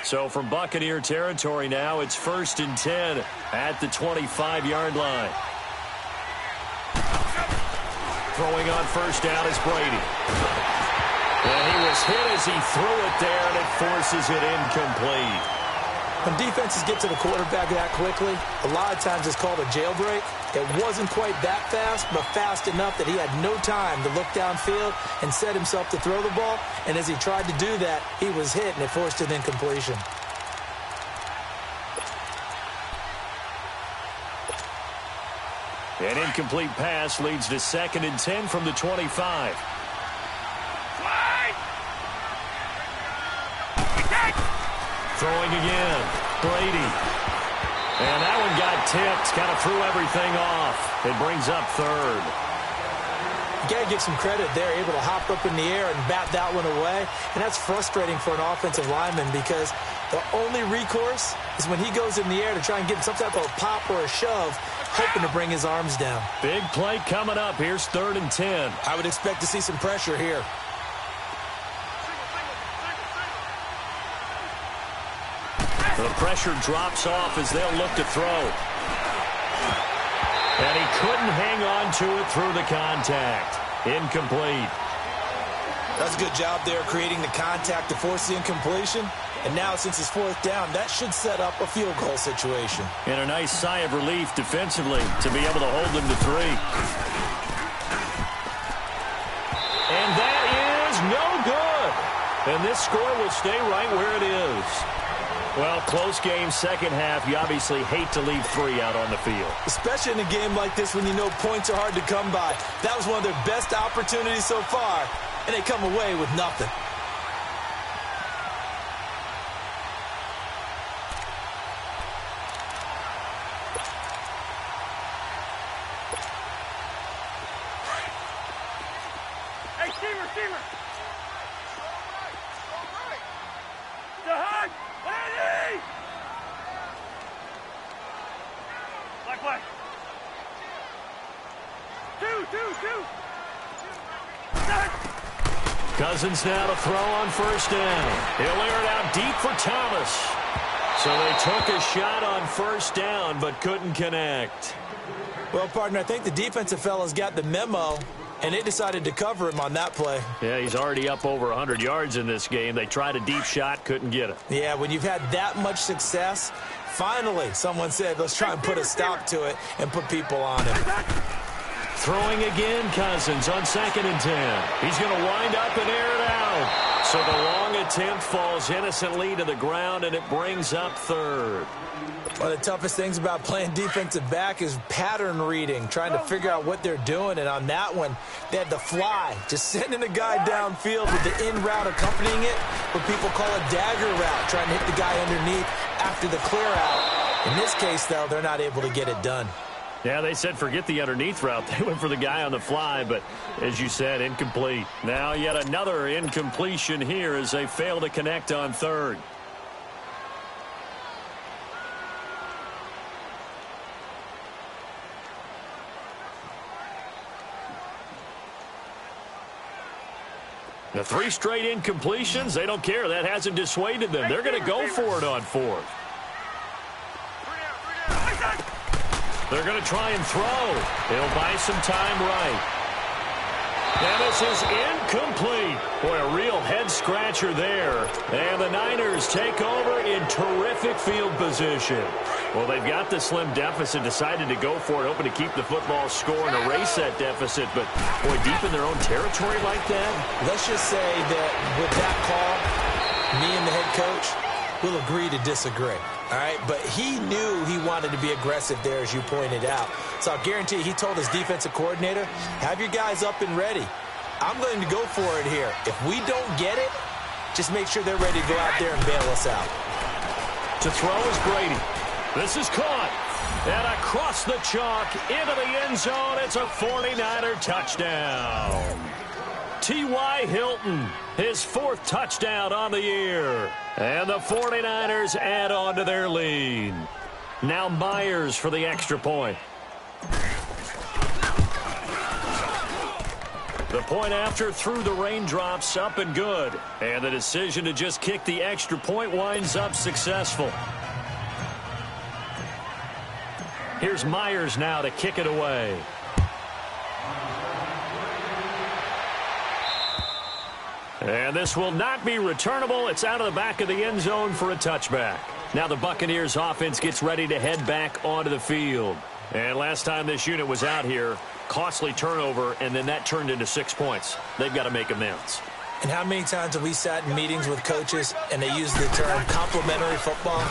So from Buccaneer territory now, it's 1st and 10 at the 25-yard line. Throwing on first down is Brady. And he was hit as he threw it there, and it forces it incomplete. When defenses get to the quarterback that quickly, a lot of times it's called a jailbreak. It wasn't quite that fast, but fast enough that he had no time to look downfield and set himself to throw the ball. And as he tried to do that, he was hit, and it forced an incompletion. An incomplete pass leads to 2nd and 10 from the 25. Throwing again. Brady. And that one got tipped, kind of threw everything off. It brings up third. You got to give some credit there, able to hop up in the air and bat that one away. And that's frustrating for an offensive lineman because the only recourse is when he goes in the air to try and get some type of a pop or a shove, hoping to bring his arms down. Big play coming up. Here's 3rd and 10. I would expect to see some pressure here. The pressure drops off as they'll look to throw. And he couldn't hang on to it through the contact. Incomplete. That's a good job there creating the contact to force the incompletion. And now since it's 4th down, that should set up a field goal situation. And a nice sigh of relief defensively to be able to hold them to 3. And that is no good. And this score will stay right where it is. Well, close game, second half. You obviously hate to leave 3 out on the field. Especially in a game like this when you know points are hard to come by. That was one of their best opportunities so far, and they come away with nothing. Hey, Steamer! The hug! Lady! Black. 2. Cousins now to throw on 1st down. He'll air it out deep for Thomas. So they took a shot on 1st down but couldn't connect. Well, partner, I think the defensive fellas got the memo, and they decided to cover him on that play. Yeah, he's already up over 100 yards in this game. They tried a deep shot, couldn't get it. Yeah, when you've had that much success, finally someone said, let's try and put a stop to it and put people on him. Throwing again, Cousins on 2nd and 10. He's going to wind up and air it out. So the long attempt falls innocently to the ground, and it brings up 3rd. One of the toughest things about playing defensive back is pattern reading, trying to figure out what they're doing. And on that one, they had the fly, just sending the guy downfield with the in route accompanying it, what people call a dagger route, trying to hit the guy underneath after the clear out. In this case, though, they're not able to get it done. Yeah, they said forget the underneath route. They went for the guy on the fly, but as you said, incomplete. Now yet another incompletion here as they fail to connect on 3rd. The 3 straight incompletions, they don't care. That hasn't dissuaded them. They're going to go for it on 4th. They're going to try and throw. It'll buy some time right. And this is incomplete. Boy, a real head-scratcher there. And the Niners take over in terrific field position. Well, they've got the slim deficit, decided to go for it, hoping to keep the football score and erase that deficit. But, boy, deep in their own territory like that. Let's just say that with that call, me and the head coach will agree to disagree. All right, but he knew he wanted to be aggressive there, as you pointed out. So I'll guarantee he told his defensive coordinator, have your guys up and ready. I'm going to go for it here. If we don't get it, just make sure they're ready to go out there and bail us out. To throw is Brady. This is caught. And across the chalk into the end zone. It's a 49er touchdown. T.Y. Hilton, his 4th touchdown on the year. And the 49ers add on to their lead. Now Myers for the extra point. The point after through the raindrops, up and good. And the decision to just kick the extra point winds up successful. Here's Myers now to kick it away. And this will not be returnable. It's out of the back of the end zone for a touchback. Now the Buccaneers offense gets ready to head back onto the field. And last time this unit was out here, costly turnover, and then that turned into 6 points. They've got to make amends. And how many times have we sat in meetings with coaches and they use the term complementary football?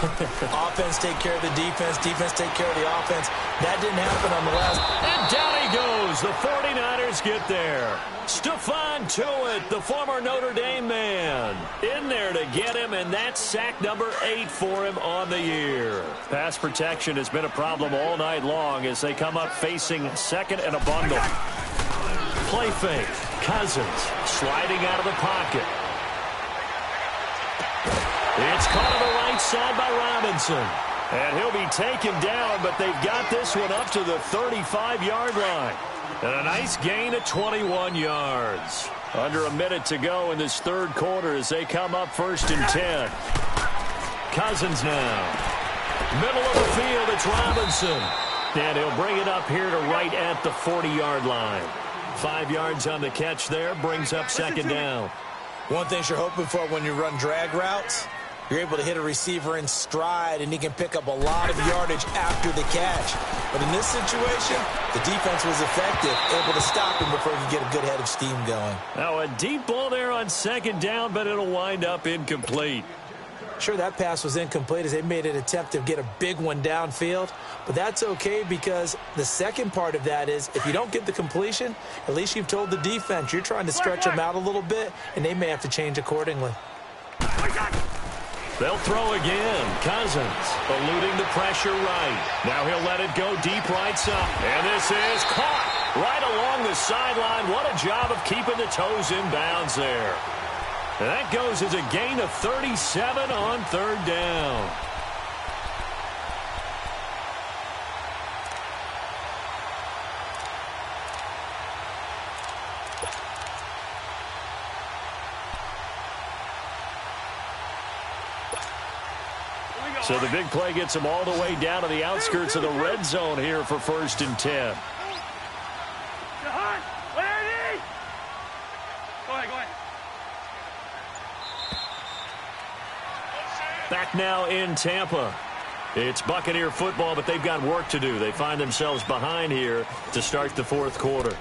Offense take care of the defense, defense take care of the offense. That didn't happen on the last. And down he goes. The 49ers get there. Stephon Tuitt, the former Notre Dame man, in there to get him, and that's sack number 8 for him on the year. Pass protection has been a problem all night long as they come up facing second and a bundle. Play fake. Cousins sliding out of the pocket. It's caught on the right side by Robinson. And he'll be taken down, but they've got this one up to the 35-yard line. And a nice gain of 21 yards. Under a minute to go in this third quarter as they come up 1st and 10. Cousins now. Middle of the field, it's Robinson. And he'll bring it up here to right at the 40-yard line. 5 yards on the catch there, brings up 2nd down. One thing you're hoping for when you run drag routes, you're able to hit a receiver in stride, and he can pick up a lot of yardage after the catch. But in this situation, the defense was effective, able to stop him before he could get a good head of steam going. Now a deep ball there on 2nd down, but it'll wind up incomplete. Sure, that pass was incomplete as they made an attempt to get a big one downfield. But that's okay because the second part of that is if you don't get the completion, at least you've told the defense you're trying to stretch them out a little bit, and they may have to change accordingly. They'll throw again. Cousins eluding the pressure right. Now he'll let it go deep right side. And this is caught right along the sideline. What a job of keeping the toes in bounds there. And that goes as a gain of 37 on 3rd down. So the big play gets them all the way down to the outskirts of the red zone here for 1st and 10. Back now in Tampa. It's Buccaneer football, but they've got work to do. They find themselves behind here to start the 4th quarter.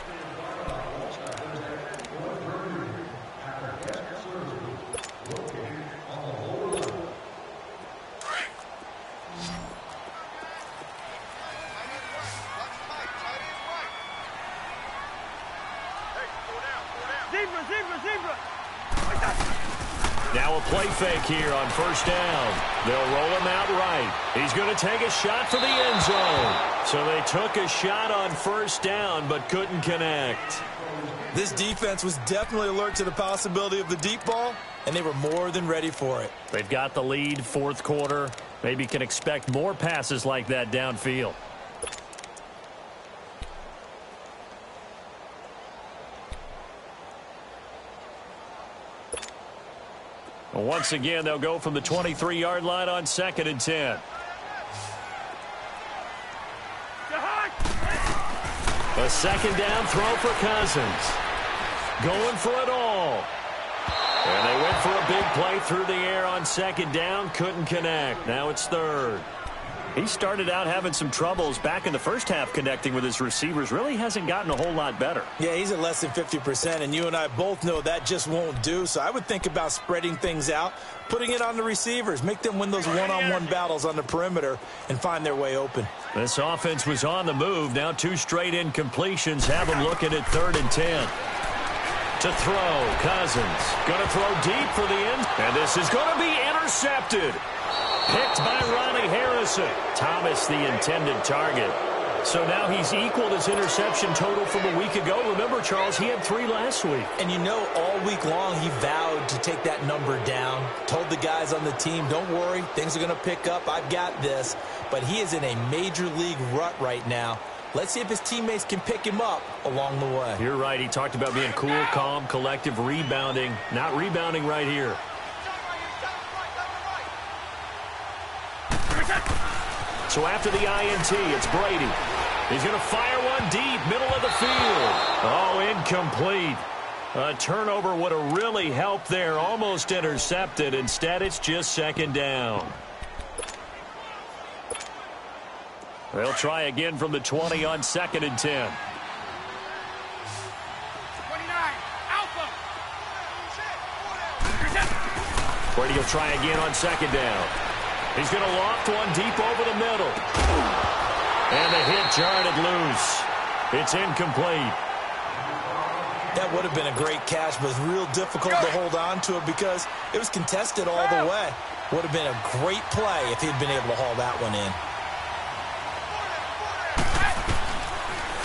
Now a play fake here on 1st down. They'll roll him out right. He's going to take a shot for the end zone. So they took a shot on 1st down but couldn't connect. This defense was definitely alert to the possibility of the deep ball, and they were more than ready for it. They've got the lead, 4th quarter. Maybe can expect more passes like that downfield. Once again, they'll go from the 23-yard line on 2nd and 10. A 2nd down throw for Cousins. Going for it all. And they went for a big play through the air on 2nd down. Couldn't connect. Now it's 3rd. He started out having some troubles back in the first half connecting with his receivers. Really hasn't gotten a whole lot better. Yeah, he's at less than 50%, and you and I both know that just won't do. So I would think about spreading things out, putting it on the receivers, make them win those one-on-one battles on the perimeter and find their way open. This offense was on the move. Now 2 straight incompletions have them looking at 3rd and 10. To throw, Cousins. Going to throw deep for the end. And this is going to be intercepted. Picked by Ronnie Harrison. Thomas, the intended target. So now he's equaled his interception total from a week ago. Remember, Charles, he had 3 last week. And you know, all week long he vowed to take that number down. Told the guys on the team, don't worry, things are going to pick up. I've got this. But he is in a major league rut right now. Let's see if his teammates can pick him up along the way. You're right. He talked about being cool, calm, collective, rebounding. Not rebounding right here. So after the INT, it's Brady. He's going to fire one deep, middle of the field. Oh, incomplete. A turnover would have really helped there. Almost intercepted. Instead, it's just 2nd down. They'll try again from the 20 on 2nd and 10. 29, Alpha. Brady will try again on second down. He's going to loft one deep over the middle. And the hit jarred it loose. It's incomplete. That would have been a great catch, but it's real difficult to hold on to it because it was contested all the way. Would have been a great play if he'd been able to haul that one in.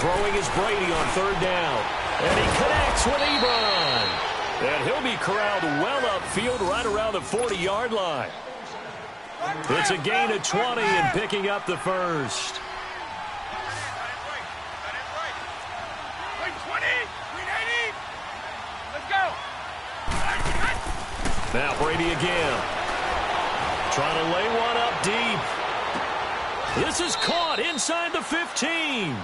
Throwing is Brady on third down. And he connects with Ebron. And he'll be corralled well upfield right around the 40-yard line. It's a gain of 20 and picking up the first. Now Brady again. Trying to lay one up deep. This is caught inside the 15.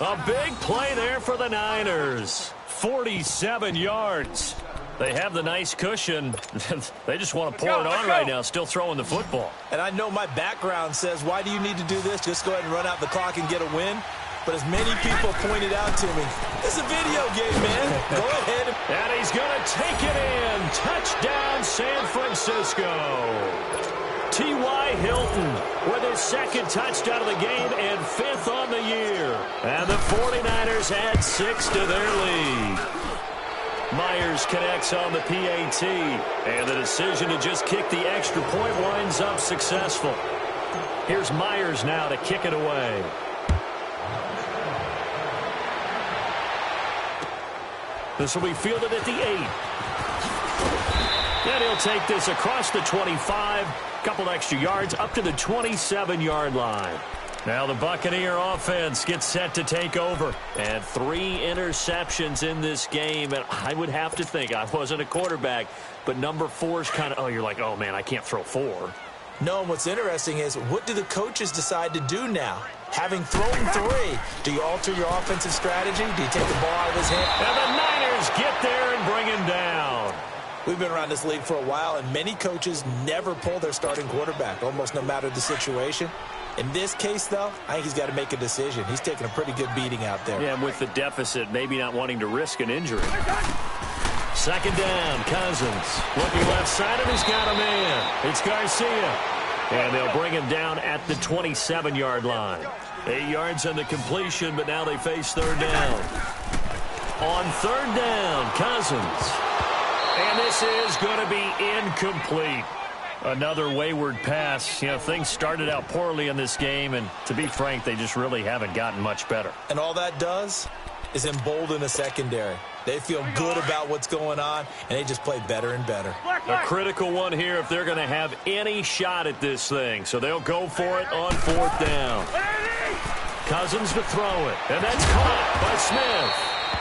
A big play there for the Niners. 47 yards. They have the nice cushion. They just want to pour it on right now, still throwing the football. And I know my background says, why do you need to do this? Just go ahead and run out the clock and get a win. But as many people pointed out to me, it's a video game, man. Go ahead. And he's going to take it in. Touchdown, San Francisco. T.Y. Hilton with his second touchdown of the game and 5th on the year. And the 49ers add 6 to their lead. Myers connects on the PAT. And the decision to just kick the extra point winds up successful. Here's Myers now to kick it away. This will be fielded at the 8. And he'll take this across the 25. Couple extra yards up to the 27-yard line. Now the Buccaneer offense gets set to take over. And 3 interceptions in this game. And I would have to think, I wasn't a quarterback, but number 4 is kind of, oh, you're like, oh, man, I can't throw 4. No, and what's interesting is, what do the coaches decide to do now? Having thrown 3, do you alter your offensive strategy? Do you take the ball out of his hand? And the Niners get there and bring him down. We've been around this league for a while, and many coaches never pull their starting quarterback, almost no matter the situation. In this case, though, I think he's got to make a decision. He's taking a pretty good beating out there. Yeah, and with the deficit, maybe not wanting to risk an injury. Second down, Cousins. Looking left side, and he's got a man. It's Garcia. And they'll bring him down at the 27-yard line. 8 yards on the completion, but now they face third down. On third down, Cousins. And this is going to be incomplete. Another wayward pass. You know, things started out poorly in this game, and to be frank, they just really haven't gotten much better. And all that does is embolden the secondary. They feel good about what's going on, and they just play better and better. A critical one here if they're going to have any shot at this thing. So they'll go for it on fourth down. Cousins to throw it, and that's caught by Smith.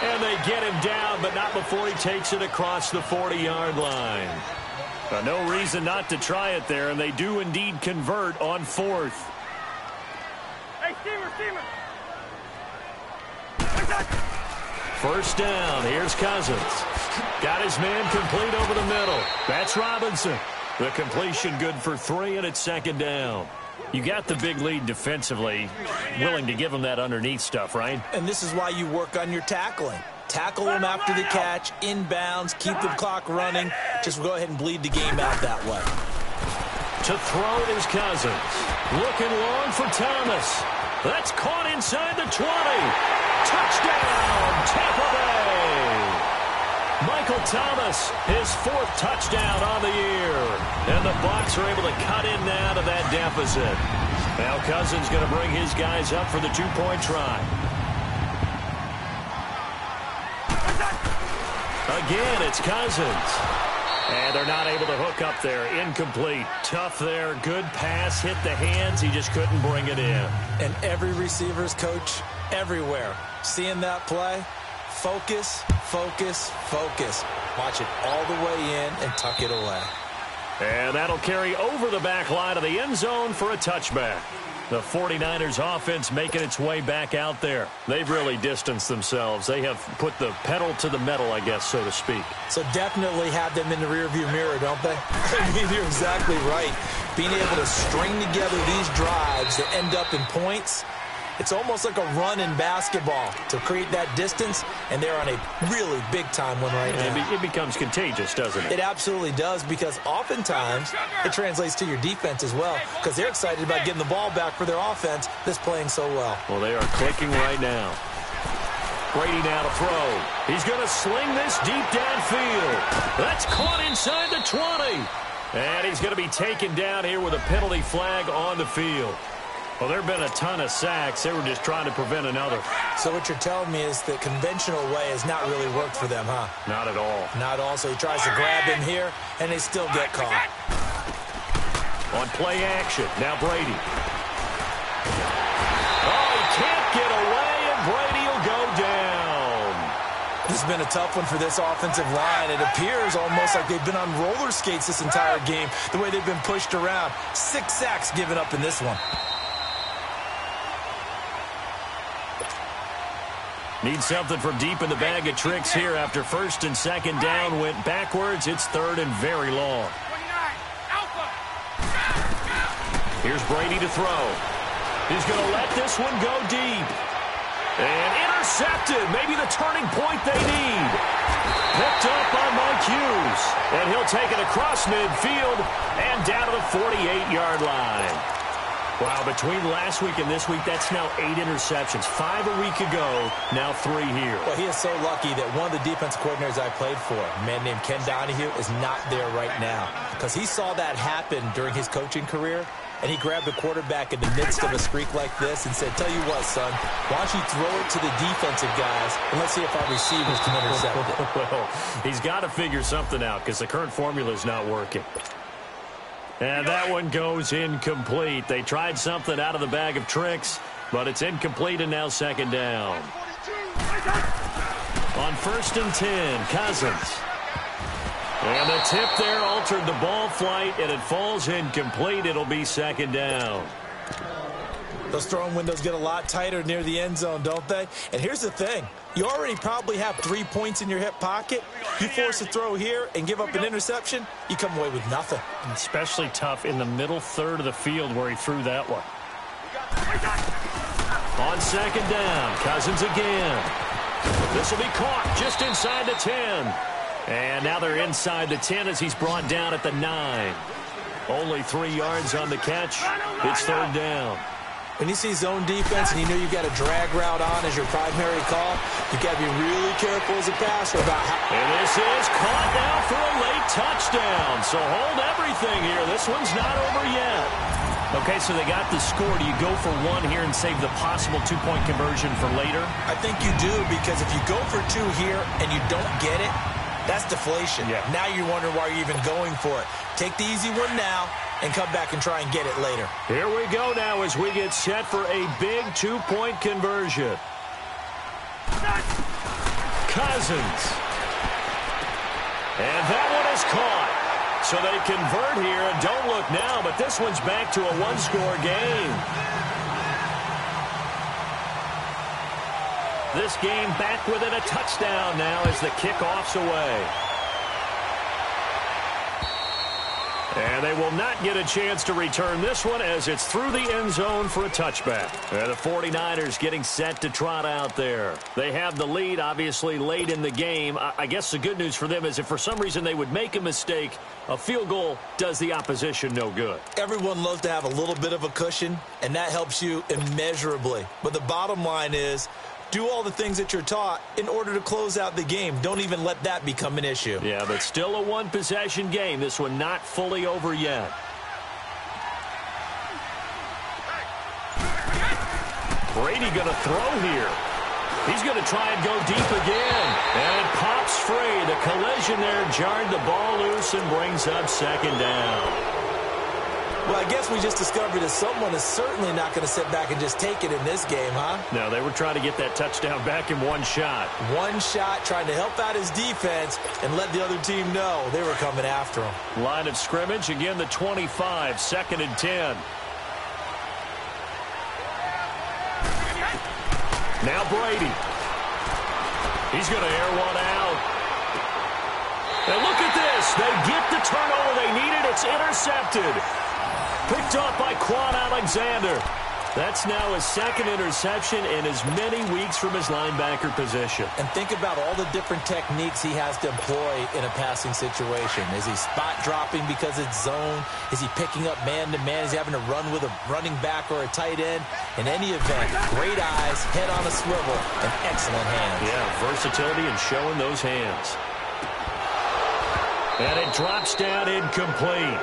And they get him down, but not before he takes it across the 40-yard line. No reason not to try it there, and they do indeed convert on fourth. Hey, Steamer. First down, here's Cousins. Got his man complete over the middle. That's Robinson. The completion good for 3, and it's second down. You got the big lead defensively, willing to give him that underneath stuff, right? And this is why you work on your tackling. Tackle them after the catch, inbounds, keep the clock running. Just go ahead and bleed the game out that way. To throw is Cousins. Looking long for Thomas. That's caught inside the 20. Touchdown, Tampa Bay. Michael Thomas, his 4th touchdown on the year. And the Bucs are able to cut in now to that deficit. Now Cousins going to bring his guys up for the 2-point try. Again, it's Cousins. And they're not able to hook up there. Incomplete. Tough there. Good pass. Hit the hands. He just couldn't bring it in. And every receiver's coach everywhere, seeing that play, focus, focus, focus. Watch it all the way in and tuck it away. And that'll carry over the back line of the end zone for a touchback. The 49ers offense making its way back out there. They've really distanced themselves. They have put the pedal to the metal, I guess, so to speak. So definitely have them in the rearview mirror, don't they? I mean, you're exactly right. Being able to string together these drives that end up in points, It's almost like a run in basketball to create that distance, and they're on a really big-time one right now. It becomes contagious, doesn't it? It absolutely does, because oftentimes it translates to your defense as well, because they're excited about getting the ball back for their offense that's playing so well. Well, they are clicking right now. Brady now to throw. He's going to sling this deep downfield. That's caught inside the 20. And he's going to be taken down here with a penalty flag on the field. Well, there have been a ton of sacks. They were just trying to prevent another. So what you're telling me is the conventional way has not really worked for them, huh? Not at all. Not at all. So he tries to grab him here, and they still get caught. On play action. Now Brady. Oh, he can't get away, and Brady will go down. This has been a tough one for this offensive line. It appears almost like they've been on roller skates this entire game, the way they've been pushed around. 6 sacks given up in this one. Need something from deep in the bag of tricks here after first and second down went backwards. It's third and very long. Here's Brady to throw. He's going to let this one go deep. And intercepted. Maybe the turning point they need. Picked up by Mike Hughes. And he'll take it across midfield and down to the 48-yard line. Wow, between last week and this week, that's now 8 interceptions. 5 a week ago, now 3 here. Well, he is so lucky that one of the defense coordinators I played for, a man named Ken Donahue, is not there right now. Because he saw that happen during his coaching career, and he grabbed the quarterback in the midst of a streak like this and said, tell you what, son, why don't you throw it to the defensive guys, and let's see if our receivers can intercept it. Well, he's got to figure something out because the current formula is not working. And that one goes incomplete. They tried something out of the bag of tricks, but it's incomplete and now second down. On first and 10, Cousins. And the tip there altered the ball flight, and it falls incomplete. It'll be second down. Those throwing windows get a lot tighter near the end zone, don't they? And here's the thing. You already probably have 3 points in your hip pocket. You force a throw here and give up an interception, you come away with nothing. Especially tough in the middle third of the field where he threw that one. On second down, Cousins again. This will be caught just inside the 10. And now they're inside the 10 as he's brought down at the 9. Only 3 yards on the catch. It's third down. When you see zone defense and you know you've got a drag route on as your primary call, you've got to be really careful as a passer about how... And this is caught now for a late touchdown. So hold everything here. This one's not over yet. Okay, so they got the score. Do you go for one here and save the possible 2-point conversion for later? I think you do, because if you go for 2 here and you don't get it, that's deflation. Yeah. Now you're wondering why you're even going for it. Take the easy one now and come back and try and get it later. Here we go now as we get set for a big 2-point conversion. Cousins. And that one is caught. So they convert here, and don't look now, but this one's back to a 1-score game. This game back within a touchdown now as the kickoff's away. And they will not get a chance to return this one as it's through the end zone for a touchback. And the 49ers getting set to trot out there. They have the lead, obviously, late in the game. I guess the good news for them is if for some reason they would make a mistake, a field goal does the opposition no good. Everyone loves to have a little bit of a cushion, and that helps you immeasurably. But the bottom line is, do all the things that you're taught in order to close out the game. Don't even let that become an issue. Yeah, but still a one-possession game. This one not fully over yet. Brady going to throw here. He's going to try and go deep again. And it pops free. The collision there jarred the ball loose and brings up second down. Well, I guess we just discovered that someone is certainly not going to sit back and just take it in this game, huh? No, they were trying to get that touchdown back in one shot. One shot, trying to help out his defense and let the other team know they were coming after him. Line of scrimmage, again the 25, second and 10. Now Brady. He's going to air one out. And look at this. They get the turnover they needed. It's intercepted. Picked up by Quan Alexander. That's now his second interception in as many weeks from his linebacker position. And think about all the different techniques he has to employ in a passing situation. Is he spot dropping because it's zone? Is he picking up man-to-man? Is he having to run with a running back or a tight end? In any event, great eyes, head on a swivel, and excellent hands. Yeah, versatility and showing those hands. And it drops down incomplete.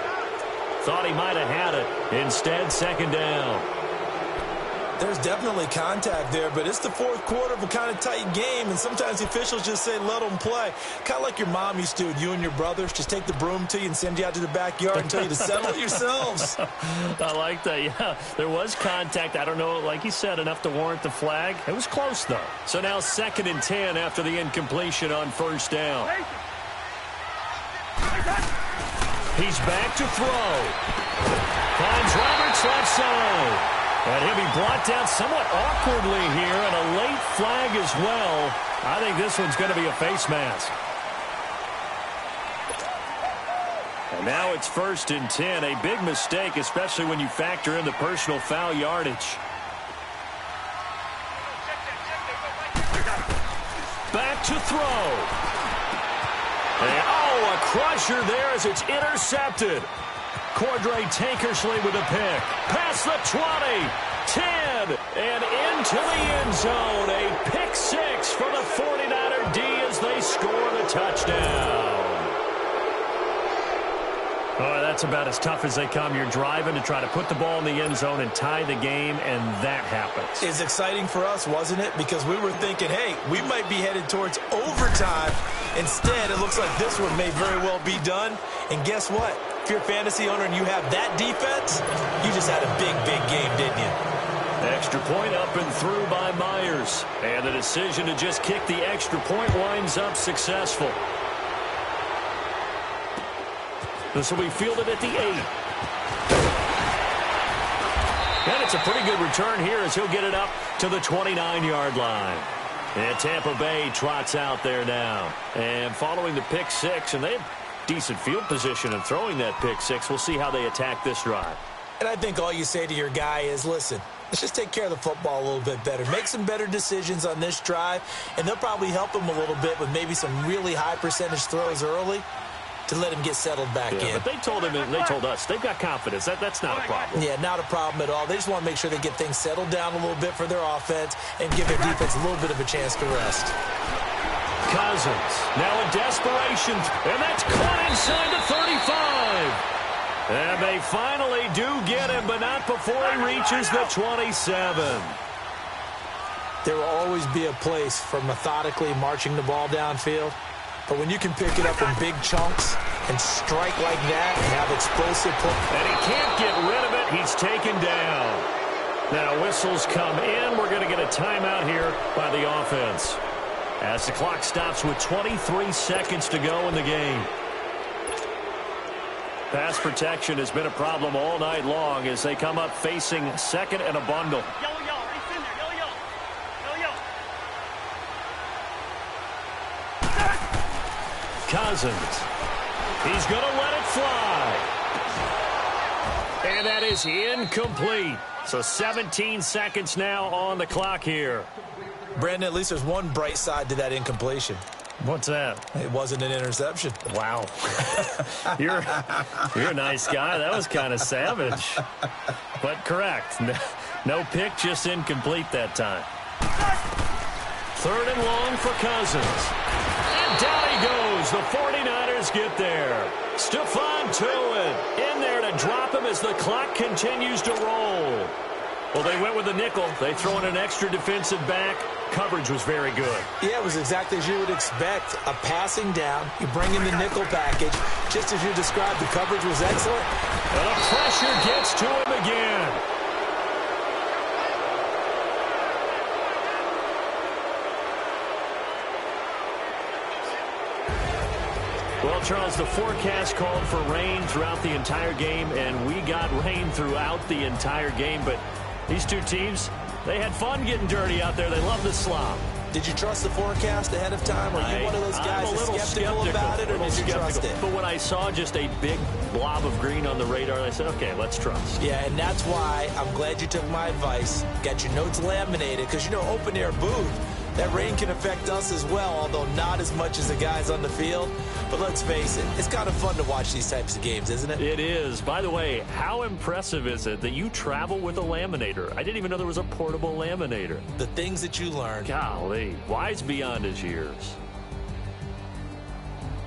Thought he might have had it. Instead, second down. There's definitely contact there, but it's the fourth quarter of a kind of tight game, and sometimes the officials just say, let them play. Kind of like your mom used to with you and your brothers. Just take the broom to you and send you out to the backyard and tell you to settle it yourselves. I like that, yeah. There was contact. I don't know, like you said, enough to warrant the flag. It was close, though. So now 2nd and 10 after the incompletion on first down. He's back to throw. Finds Roberts left side. And he'll be brought down somewhat awkwardly here, and a late flag as well. I think this one's going to be a face mask. And now it's 1st and 10. A big mistake, especially when you factor in the personal foul yardage. Back to throw. And, oh, a crusher there as it's intercepted. Cordray Tankersley with a pick. Past the 20, 10, and into the end zone. A pick six for the 49er D as they score the touchdown. Oh, that's about as tough as they come. You're driving to try to put the ball in the end zone and tie the game, and that happens. It's exciting for us, wasn't it? Because we were thinking, hey, we might be headed towards overtime. Instead, it looks like this one may very well be done. And guess what? If you're a fantasy owner and you have that defense, you just had a big, big game, didn't you? Extra point up and through by Myers. And the decision to just kick the extra point winds up successful. This will be fielded at the 8. And it's a pretty good return here as he'll get it up to the 29-yard line. And Tampa Bay trots out there now. And following the pick six, and they have decent field position in throwing that pick six. We'll see how they attack this drive. And I think all you say to your guy is, listen, let's just take care of the football a little bit better. Make some better decisions on this drive, and they'll probably help him a little bit with maybe some really high percentage throws early to let him get settled back in. But they told him, and they told us, they've got confidence. That's not a problem. Yeah, not a problem at all. They just want to make sure they get things settled down a little bit for their offense and give their defense a little bit of a chance to rest. Cousins, now in desperation, and that's caught inside the 35. And they finally do get him, but not before he reaches the 27. There will always be a place for methodically marching the ball downfield. But when you can pick it up in big chunks and strike like that and have explosive play. And he can't get rid of it. He's taken down. Now whistles come in. We're going to get a timeout here by the offense. As the clock stops with 23 seconds to go in the game. Pass protection has been a problem all night long as they come up facing 2nd and a bundle. Yellow, yellow. He's in there. Yellow, yellow. Yellow, yellow. Cousins. He's going to let it fly. And that is incomplete. So 17 seconds now on the clock here. Brandon, at least there's one bright side to that incompletion. What's that? It wasn't an interception. Wow. You're a nice guy. That was kind of savage. But correct. No pick, just incomplete that time. 3rd and long for Cousins. And down he goes. The 49ers get there. Stephon Tuitt in there to drop him as the clock continues to roll. Well, they went with the nickel. They throw in an extra defensive back. Coverage was very good. Yeah, it was exactly as you would expect. A passing down. You bring in the nickel package. Just as you described, the coverage was excellent. And the pressure gets to him again. Well, Charles, the forecast called for rain throughout the entire game, and we got rain throughout the entire game. But these two teams, they had fun getting dirty out there. They love the slop. Did you trust the forecast ahead of time? Are you one of those guys that's skeptical about it, or did you trust it? But when I saw just a big blob of green on the radar, I said, okay, let's trust. Yeah, and that's why I'm glad you took my advice. Got your notes laminated, because, you know, open-air booth, that rain can affect us as well, although not as much as the guys on the field. But let's face it, it's kind of fun to watch these types of games, isn't it? It is. By the way, how impressive is it that you travel with a laminator? I didn't even know there was a portable laminator. The things that you learn. Golly, wise beyond his years.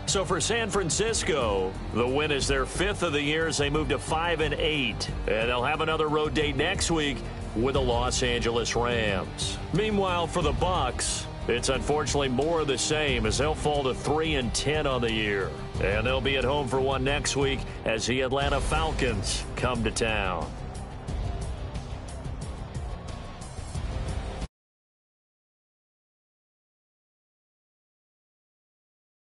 So for San Francisco, the win is their 5th of the year as they move to 5-8. And they'll have another road date next week with the Los Angeles Rams. Meanwhile, for the Bucs, it's unfortunately more of the same as they'll fall to 3-10 on the year. And they'll be at home for one next week as the Atlanta Falcons come to town.